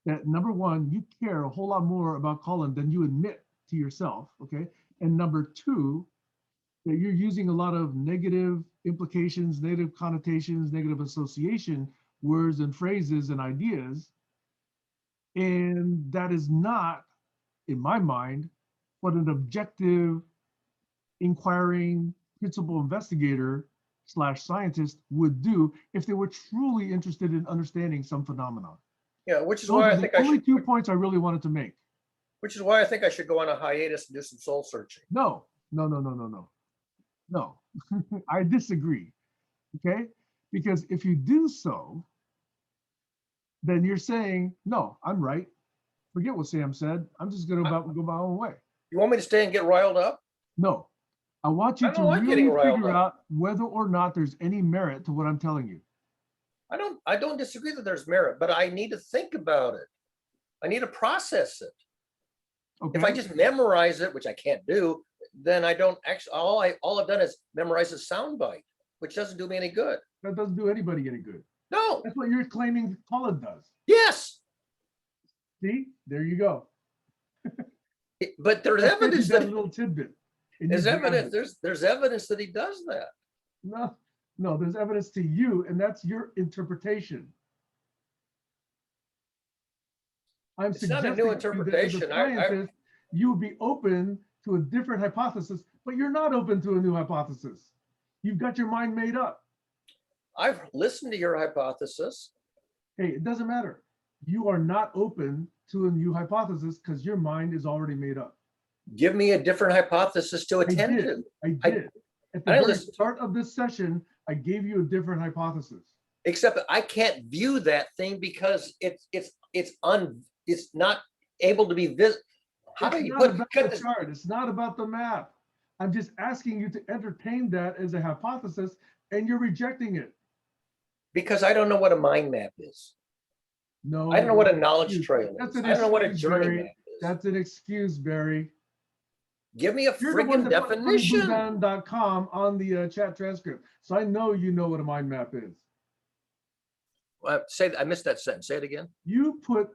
that number one, you care a whole lot more about Colin than you admit to yourself, okay? And number two, that you're using a lot of negative implications, negative connotations, negative association words and phrases and ideas. And that is not, in my mind, what an objective, inquiring principal investigator / scientist would do if they were truly interested in understanding some phenomenon. Yeah, which is Those why are I the think I only should, 2 points I really wanted to make. which is why I think I should go on a hiatus and do some soul searching. No, I disagree, okay? Because if you do so, then you're saying, no, I'm right. Forget what Sam said. I'm just gonna go my own way. You want me to stay and get riled up? No, I want you I to don't like really getting riled figure up. out whether or not there's any merit to what I'm telling you. I don't disagree that there's merit, but I need to think about it. I need to process it. Okay. If I just memorize it, which I can't do, then I don't actually, all I've done is memorize a soundbite, which doesn't do me any good. That doesn't do anybody any good. No, That's what you're claiming Colin does. yes, See, there you go. but there's I fed you evidence that that, little tidbit. and you there's grabbed evidence, it. there's evidence that he does that. No, there's evidence to you, and that's your interpretation. I'm It's not a suggesting new to you that as a interpretation. scientist, you would be open to a different hypothesis, but you're not open to a new hypothesis. You've got your mind made up. I've listened to your hypothesis. Hey, it doesn't matter. You are not open to a new hypothesis because your mind is already made up. Give me a different hypothesis to I attend did. to. I did. At the I very listened to- start of this session, I gave you a different hypothesis. Except that I can't view that thing because it's not able to be vis. How do It's you not put about cut the this? chart. It's not about the map. I'm just asking you to entertain that as a hypothesis, and you're rejecting it. Because I don't know what a mind map is. No. I don't know what a that's an knowledge excuse. trail That's is. an I don't know what a excuse, journey Barry. map is. That's an excuse, Barry. Give me a You're the one friggin' that put definition. TonyBuzan.com on the chat transcript. So I know you know what a mind map is. Say I missed that sentence. Say it again. You put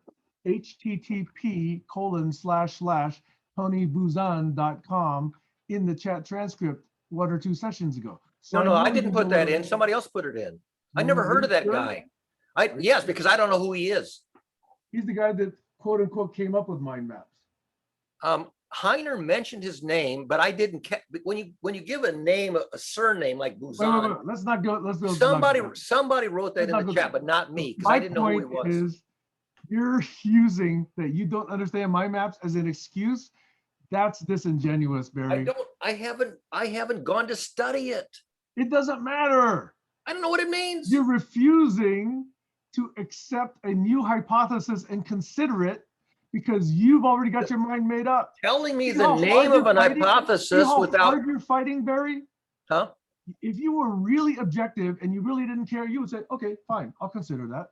http://TonyBuzan.com in the chat transcript 1 or 2 sessions ago. So No, know I didn't you put know that what in. Somebody else put it in. I No, never are heard you of that sure? guy. Yes, because I don't know who he is. He's the guy that quote unquote came up with mind maps. Heiner mentioned his name, but I didn't. When you give a name, a surname like Wait. Buzan, Let's not go. Let's go. somebody wrote that Let's in not the go chat, there. but not me because My I didn't know who he point was. is, you're using that you don't understand mind maps as an excuse. That's disingenuous, Barry. I haven't gone to study it. It doesn't matter. I don't know what it means. You're refusing to accept a new hypothesis and consider it because you've already got your mind made up. Telling me See the how name hard of you're an fighting? See hypothesis how without, hard you're fighting, Barry? huh? If you were really objective and you really didn't care, you would say, okay, fine, I'll consider that.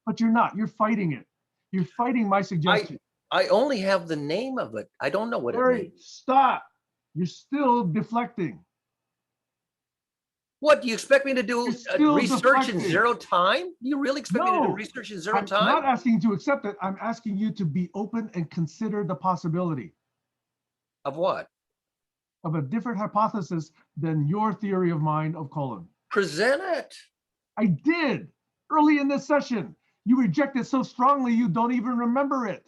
But you're not. You're fighting it. You're fighting my suggestion. I only have the name of it. I don't know what it Barry, means. stop. You're still deflecting. What do you expect me to do? You're still Research in deflecting. 0 time? You really expect me to do No. research in 0 I'm time? not asking you to accept it. I'm asking you to be open and consider the possibility Of what? of a different hypothesis than your theory of mind of colon. Present it. I did early in this session. You rejected so strongly you don't even remember it.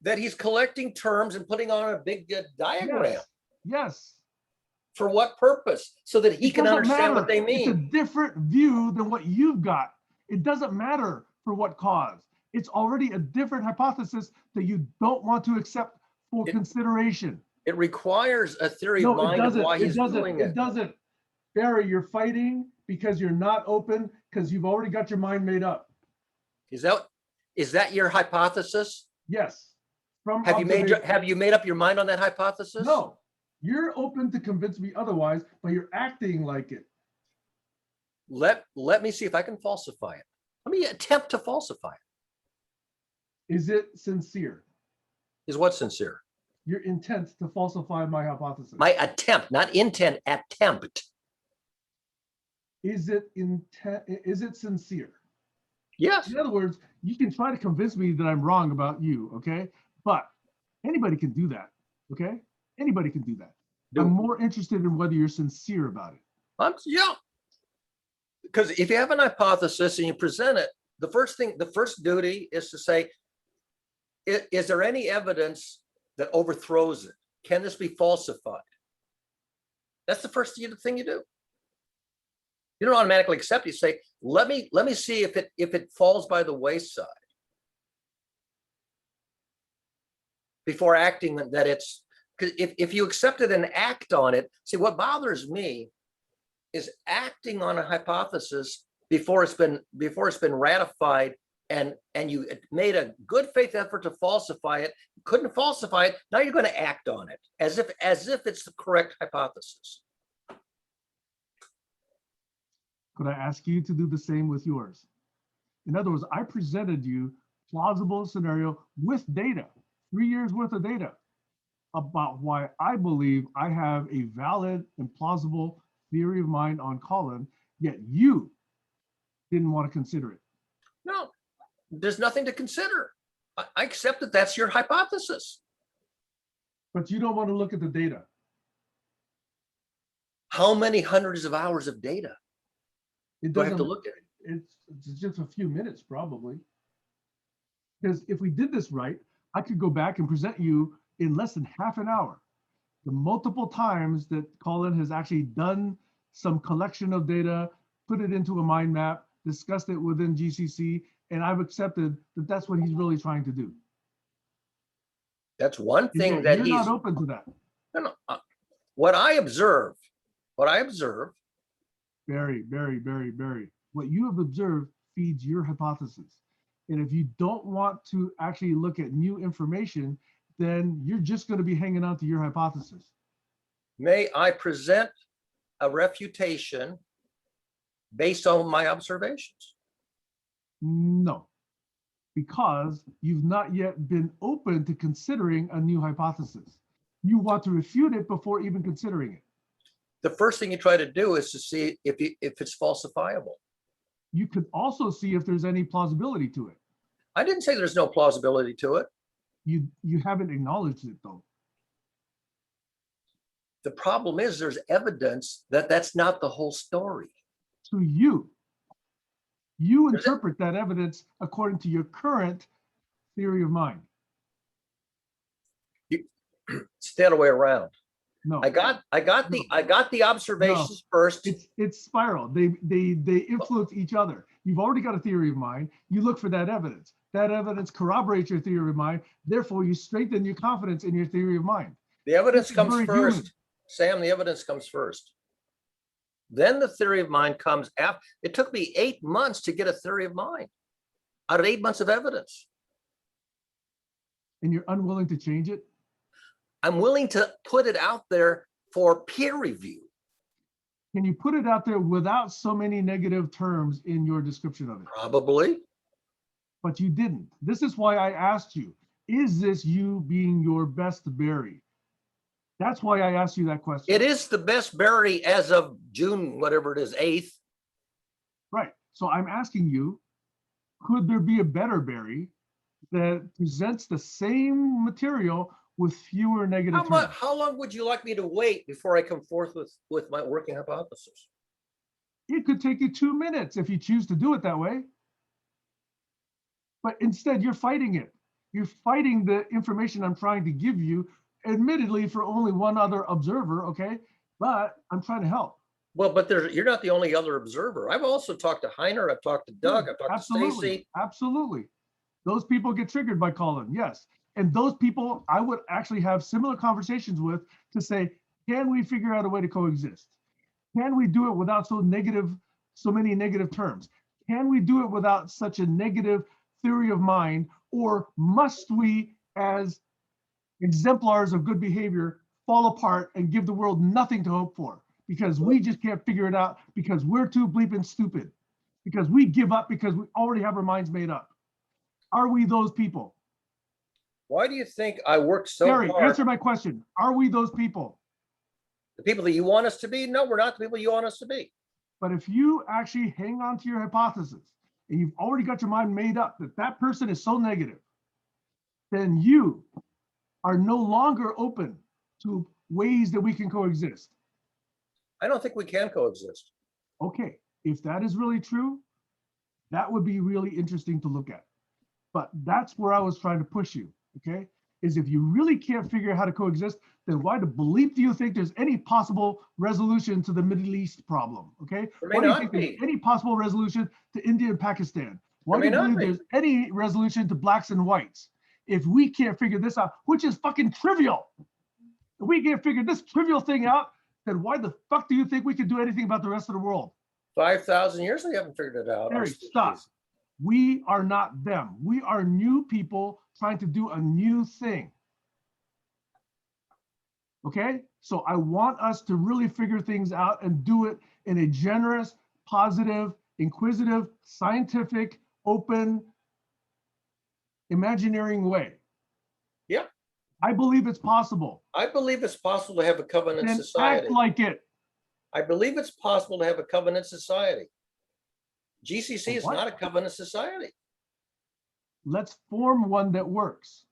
That he's collecting terms and putting on a big diagram. Yes. For what purpose? So that he It can doesn't understand what matter. they It's a mean. different view than what you've got. It doesn't matter for what cause. It's already a different hypothesis that you don't want to accept for consideration. It requires a theory of No, it mind of doesn't. why It he's doesn't. doing It it. doesn't. Barry, you're fighting because you're not open because you've already got your mind made up. Is that your hypothesis? Yes. From Have you observation. made up your mind on that hypothesis? No. You're open to convince me otherwise, but you're acting like it. Let me see if I can falsify it. Let me attempt to falsify it. Is it sincere? Is what sincere? Your intent to falsify my hypothesis. My attempt, not intent, attempt. Is it intent? Is it sincere? Yes. In other words, you can try to convince me that I'm wrong about you, okay? But anybody can do that, okay? Anybody can do that. I'm more interested in whether you're sincere about it. Yeah. Because if you have an hypothesis and you present it, the first duty is to say, is there any evidence that overthrows it? Can this be falsified? That's the first thing you do. You don't automatically accept it. You say, let me see if it falls by the wayside before acting that it's, because if you accept it and act on it, see, what bothers me is acting on a hypothesis before it's been ratified and you made a good faith effort to falsify it, couldn't falsify it. Now you're going to act on it as if it's the correct hypothesis. Could I ask you to do the same with yours? In other words, I presented you plausible scenario with data, 3 years worth of data about why I believe I have a valid and plausible theory of mind on colon, yet you didn't want to consider it. No, there's nothing to consider. I accept that that's your hypothesis. But you don't want to look at the data. How many hundreds of hours of data It do I have doesn't to look at? It's just a few minutes probably. Because if we did this right, I could go back and present you in less than half an hour the multiple times that Colin has actually done some collection of data, put it into a mind map, discussed it within GCC, and I've accepted that that's what he's really trying to do. That's one And thing yet that you're he's, not open to that. no, what I observe, Barry, what you have observed feeds your hypothesis. And if you don't want to actually look at new information, then you're just going to be hanging on to your hypothesis. may I present a refutation based on my observations? No, because you've not yet been open to considering a new hypothesis. You want to refute it before even considering it. The first thing you try to do is to see if it's falsifiable. You could also see if there's any plausibility to it. I didn't say there's no plausibility to it. You haven't acknowledged it though. The problem is there's evidence that that's not the whole story. To you, you interpret that evidence according to your current theory of mind. It's the other way around. No, I got the observations first. it's spiral. They influence each other. You've already got a theory of mind. You look for that evidence. That evidence corroborates your theory of mind. Therefore, you strengthen your confidence in your theory of mind. The evidence It's comes very first. human. Sam, the evidence comes first. Then the theory of mind comes after. It took me 8 months to get a theory of mind out of 8 months of evidence. And you're unwilling to change it. I'm willing to put it out there for peer review. Can you put it out there without so many negative terms in your description of it? Probably. But you didn't. This is why I asked you, is this you being your best Barry? That's why I asked you that question. It is the best Barry as of June, whatever it is, 8th. Right. So I'm asking you, could there be a better Barry that presents the same material with fewer negative terms? How long would you like me to wait before I come forth with my working hypothesis? It could take you 2 minutes if you choose to do it that way. But instead, you're fighting it. You're fighting the information I'm trying to give you, admittedly for only one other observer, okay? But I'm trying to help. Well, but you're not the only other observer. I've also talked to Heiner, I've talked to Doug, I've talked to Stacy. Absolutely. Those people get triggered by Colin, yes. And those people I would actually have similar conversations with to say, can we figure out a way to coexist? Can we do it without so many negative terms? Can we do it without such a negative theory of mind? Or must we, as exemplars of good behavior, fall apart and give the world nothing to hope for? Because we just can't figure it out, because we're too bleeping stupid, because we give up because we already have our minds made up. Are we those people? Why do you think I worked so Barry, hard? answer my question. Are we those people? The people that you want us to be? No, we're not the people you want us to be. But if you actually hang on to your hypothesis and you've already got your mind made up that that person is so negative, then you are no longer open to ways that we can coexist. I don't think we can coexist. Okay, if that is really true, that would be really interesting to look at. But that's where I was trying to push you, okay? Is if you really can't figure out how to coexist, then why the bleep do you think there's any possible resolution to the Middle East problem, okay? Why do you think there's any possible resolution to India and Pakistan? Why do you believe there's any resolution to blacks and whites? If we can't figure this out, which is fucking trivial, if we can't figure this trivial thing out, then why the fuck do you think we can do anything about the rest of the world? 5,000 years we haven't figured it out. Barry, stop. We are not them. We are new people trying to do a new thing. Okay? So I want us to really figure things out and do it in a generous, positive, inquisitive, scientific, open, imagineering way. Yeah. I believe it's possible. I believe it's possible to have a covenant And society. act like it. I believe it's possible to have a covenant society. GCC is What? not a covenant society. Let's form one that works.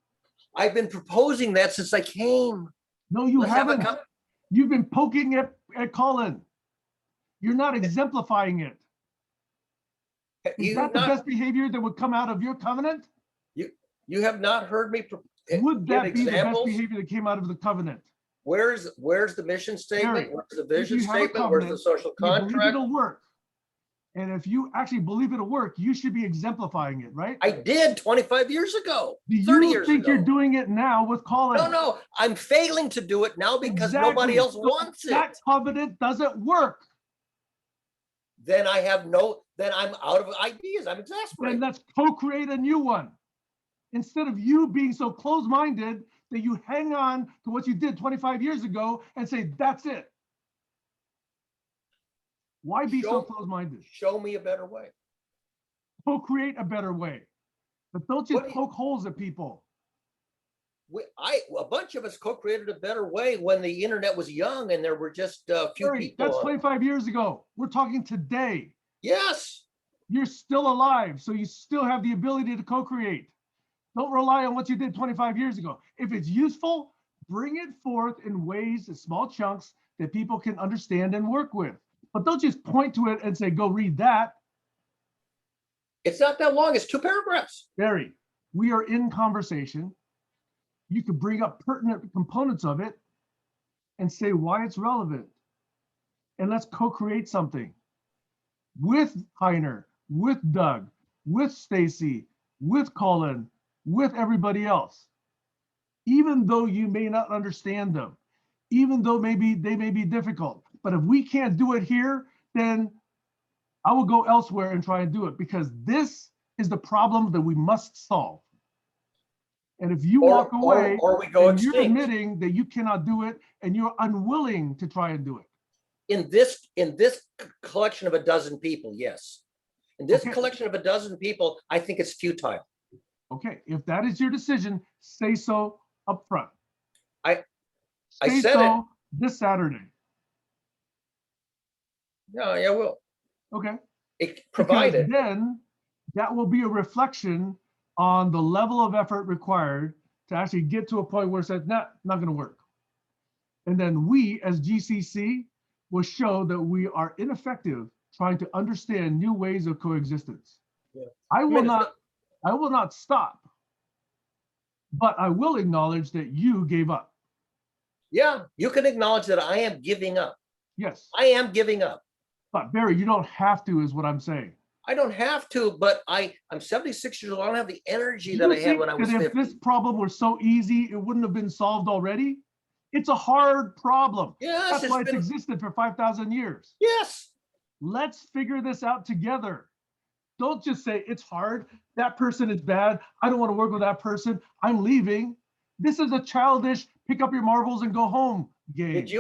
I've been proposing that since I came. No, you Let's have a haven't. You've been poking at Colin. You're not exemplifying it. Is that the best behavior that would come out of your covenant? You have not heard me Would give that be the best examples? behavior that came out of the covenant? Where's the mission statement? Gary, Where's the if vision you have a statement? Where's the covenant, social you believe contract? it'll work. And if you actually believe it'll work, you should be exemplifying it, right? I did 25 years ago, Do 30 you years think you're ago. doing it now with Colin? No, I'm failing to do it now because nobody Exactly. else So wants it. that covenant doesn't work. Then I'm out of ideas. I'm Then exasperated. let's co-create a new one. Instead of you being so closed-minded that you hang on to what you did 25 years ago and say, that's it. Why be so closed-minded? Show me a better way. Co-create a better way. But don't just poke holes at people. A bunch of us co-created a better way when the internet was young and there were just a few Gary, people. that's 25 years ago. We're talking today. Yes. You're still alive, so you still have the ability to co-create. Don't rely on what you did 25 years ago. If it's useful, bring it forth in ways, in small chunks that people can understand and work with. But don't just point to it and say, go read that. It's not that long. It's 2 paragraphs. Barry, we are in conversation. You could bring up pertinent components of it and say why it's relevant. And let's co-create something with Heiner, with Doug, with Stacy, with Colin, with everybody else. Even though you may not understand them, even though maybe they may be difficult. But if we can't do it here, then I will go elsewhere and try and do it, because this is the problem that we must solve. And if you walk away, or we go then you're extinct. admitting that you cannot do it and you're unwilling to try and do it. In this collection of a dozen people, yes. In this Okay. collection of a dozen people, I think it's futile. Okay, if that is your decision, say so up front. I Say said so it. this Saturday. Yeah, we'll. Okay. Provided. Because then that will be a reflection on the level of effort required to actually get to a point where it says, nah, not going to work. And then we as GCC will show that we are ineffective trying to understand new ways of coexistence. Yeah. I will not stop, but I will acknowledge that you gave up. Yeah, you can acknowledge that I am giving up. Yes. I am giving up. But Barry, you don't have to, is what I'm saying. I don't have to, but I'm 76 years old. I don't have the energy Do that you I had think when I was that 50. if this problem were so easy, it wouldn't have been solved already? It's a hard problem. Yes, That's why it's existed for 5,000 years. Yes. Let's figure this out together. Don't just say it's hard. That person is bad. I don't want to work with that person. I'm leaving. This is a childish pick up your marbles and go home game. Did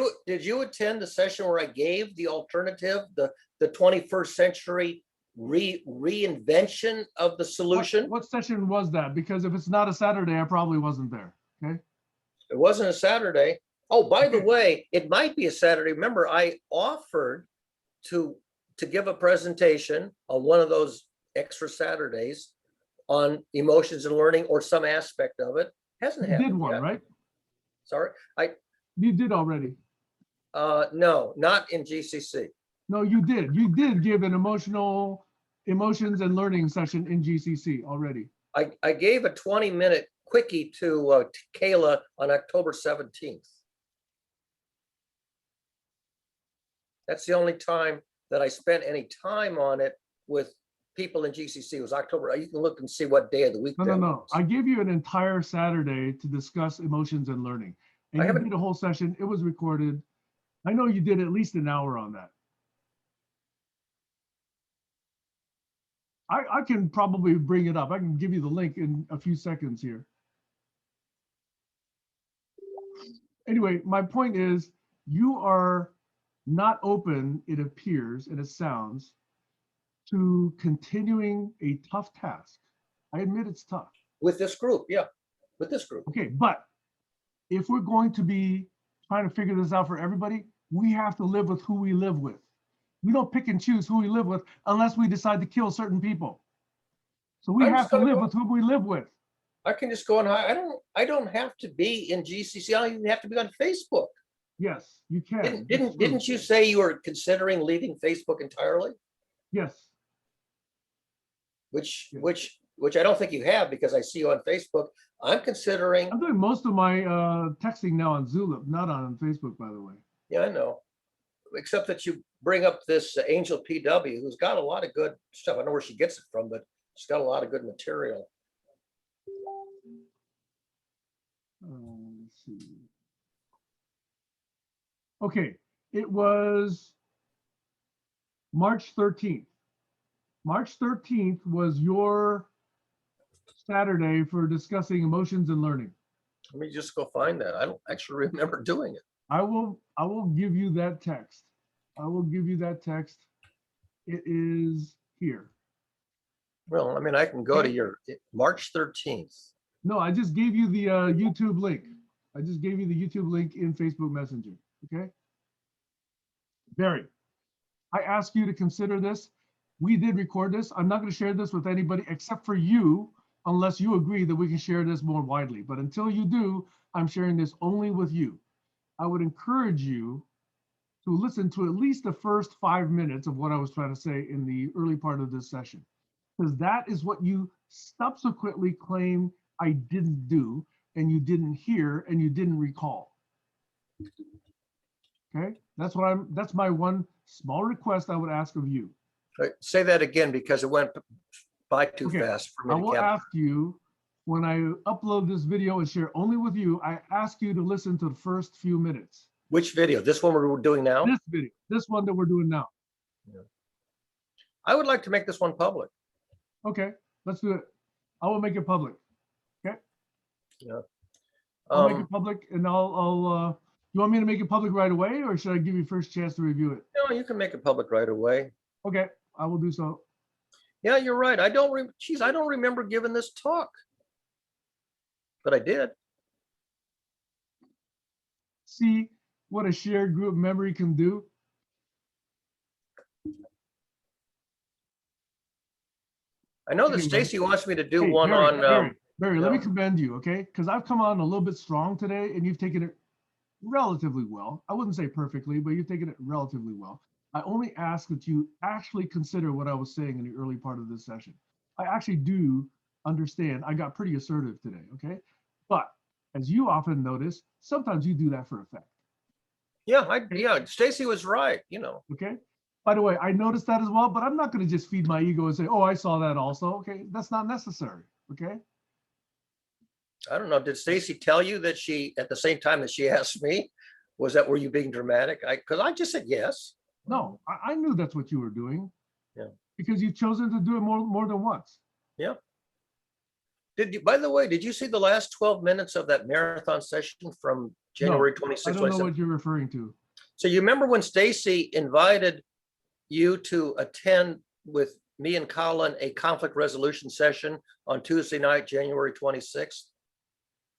you attend the session where I gave the alternative, the 21st century reinvention of the solution? What session was that? Because if it's not a Saturday, I probably wasn't there. Okay. It wasn't a Saturday. Oh, by the way, it might be a Saturday. Remember, I offered to give a presentation on one of those extra Saturdays on emotions and learning, or some aspect of it. Hasn't You happened did one, yet. right? Sorry, You did already. no, not in GCC. No, you did. You did give an emotions and learning session in GCC already. I gave a 20-minute quickie to Kayla on October 17th. That's the only time that I spent any time on it with people in GCC. It was October. You can look and see what day of the week. No. that was. I gave you an entire Saturday to discuss emotions and learning. And you did a whole session. It was recorded. I know you did at least an hour on that. I can probably bring it up. I can give you the link in a few seconds here. Anyway, my point is, you are not open, it appears, and it sounds, to continuing a tough task. I admit it's tough. With this group, yeah, with this group. Okay, but if we're going to be trying to figure this out for everybody, we have to live with who we live with. We don't pick and choose who we live with unless we decide to kill certain people. So we have to live with who we live with. I can just go on. I don't have to be in GCC. I don't even have to be on Facebook. Yes, you can. Didn't you say you were considering leaving Facebook entirely? Yes. Which which I don't think you have because I see you on Facebook. I'm considering, I'm doing most of my texting now on Zulip, not on Facebook, by the way. yeah, I know. Except that you bring up this Angel PW, who's got a lot of good stuff. I don't know where she gets it from, but she's got a lot of good material. Let's see. Okay, it was March 13th. March 13th was your Saturday for discussing emotions and learning. Let me just go find that. I don't actually remember doing it. I will give you that text. I will give you that text. It is here. Well, I mean, I can go to your March 13th. No, I just gave you the YouTube link. I just gave you the YouTube link in Facebook Messenger. Okay. Barry, I ask you to consider this. We did record this. I'm not going to share this with anybody except for you, unless you agree that we can share this more widely. But until you do, I'm sharing this only with you. I would encourage you to listen to at least the first 5 minutes of what I was trying to say in the early part of this session, because that is what you subsequently claim I didn't do, and you didn't hear, and you didn't recall. Okay, that's my one small request I would ask of you. Say that again because it went by too Okay, fast for I me to will capture. ask you, when I upload this video and share only with you, I ask you to listen to the first few minutes. Which video? This one we're doing now? This video, this one that we're doing now. I would like to make this one public. Okay, let's do it. I will make it public. Okay. Yeah. I'll make it public, and I'll you want me to make it public right away, or should I give you first chance to review it? No, you can make it public right away. Okay, I will do so. Yeah, you're right. I don't remember giving this talk, but I did. See what a shared group memory can do. I know that Hey, Stacy wants me to do Hey, one Barry, on. Barry, let me yeah. commend you, okay? Because I've come on a little bit strong today, and you've taken it relatively well. I wouldn't say perfectly, but you've taken it relatively well. I only ask that you actually consider what I was saying in the early part of this session. I actually do understand. I got pretty assertive today, okay? But as you often notice, sometimes you do that for effect. Yeah, Stacy was right, you know. Okay. By the way, I noticed that as well, but I'm not going to just feed my ego and say, oh, I saw that also. Okay. That's not necessary. Okay. I don't know. Did Stacy tell you that she, at the same time that she asked me, were you being dramatic? Because I just said yes. No, I knew that's what you were doing. Yeah. Because you've chosen to do it more than once. Yeah. By the way, did you see the last 12 minutes of that marathon session from January 26th? I don't know what you're referring to. So you remember when Stacy invited you to attend with me and Colin a conflict resolution session on Tuesday night, January 26th?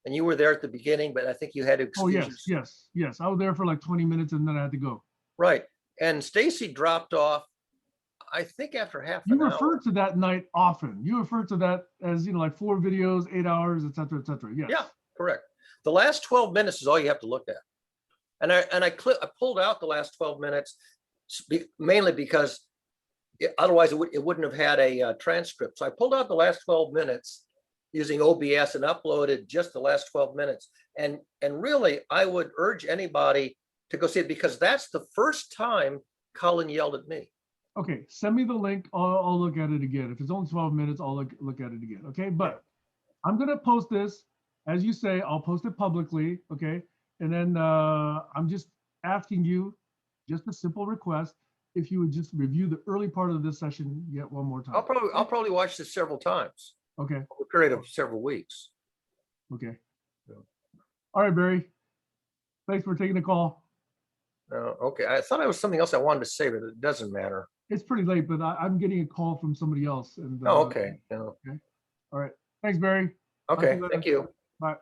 And you were there at the beginning, but I think you had to excuse yourself. Yes. I was there for like 20 minutes and then I had to go. Right. And Stacy dropped off, I think after half an You hour. refer to that night often. You refer to that as, like 4 videos, 8 hours, et cetera, et cetera. Yes. Yeah, correct. The last 12 minutes is all you have to look at. And I pulled out the last 12 minutes mainly because otherwise it wouldn't have had a transcript. So I pulled out the last 12 minutes using OBS and uploaded just the last 12 minutes. And really, I would urge anybody to go see it because that's the first time Colin yelled at me. Okay, send me the link. I'll look at it again. If it's only 12 minutes, I'll look at it again. Okay, but I'm gonna post this, as you say, I'll post it publicly. Okay, and then I'm just asking you, just a simple request, if you would just review the early part of this session yet one more time. I'll probably watch this several times. Okay. Over a period of several weeks. Okay. Yeah. All right, Barry. Thanks for taking the call. Okay, I thought it was something else I wanted to say, but it doesn't matter. It's pretty late, but I'm getting a call from somebody else. And Okay. Okay. All right. Thanks, Barry. Okay. Thank you. Bye.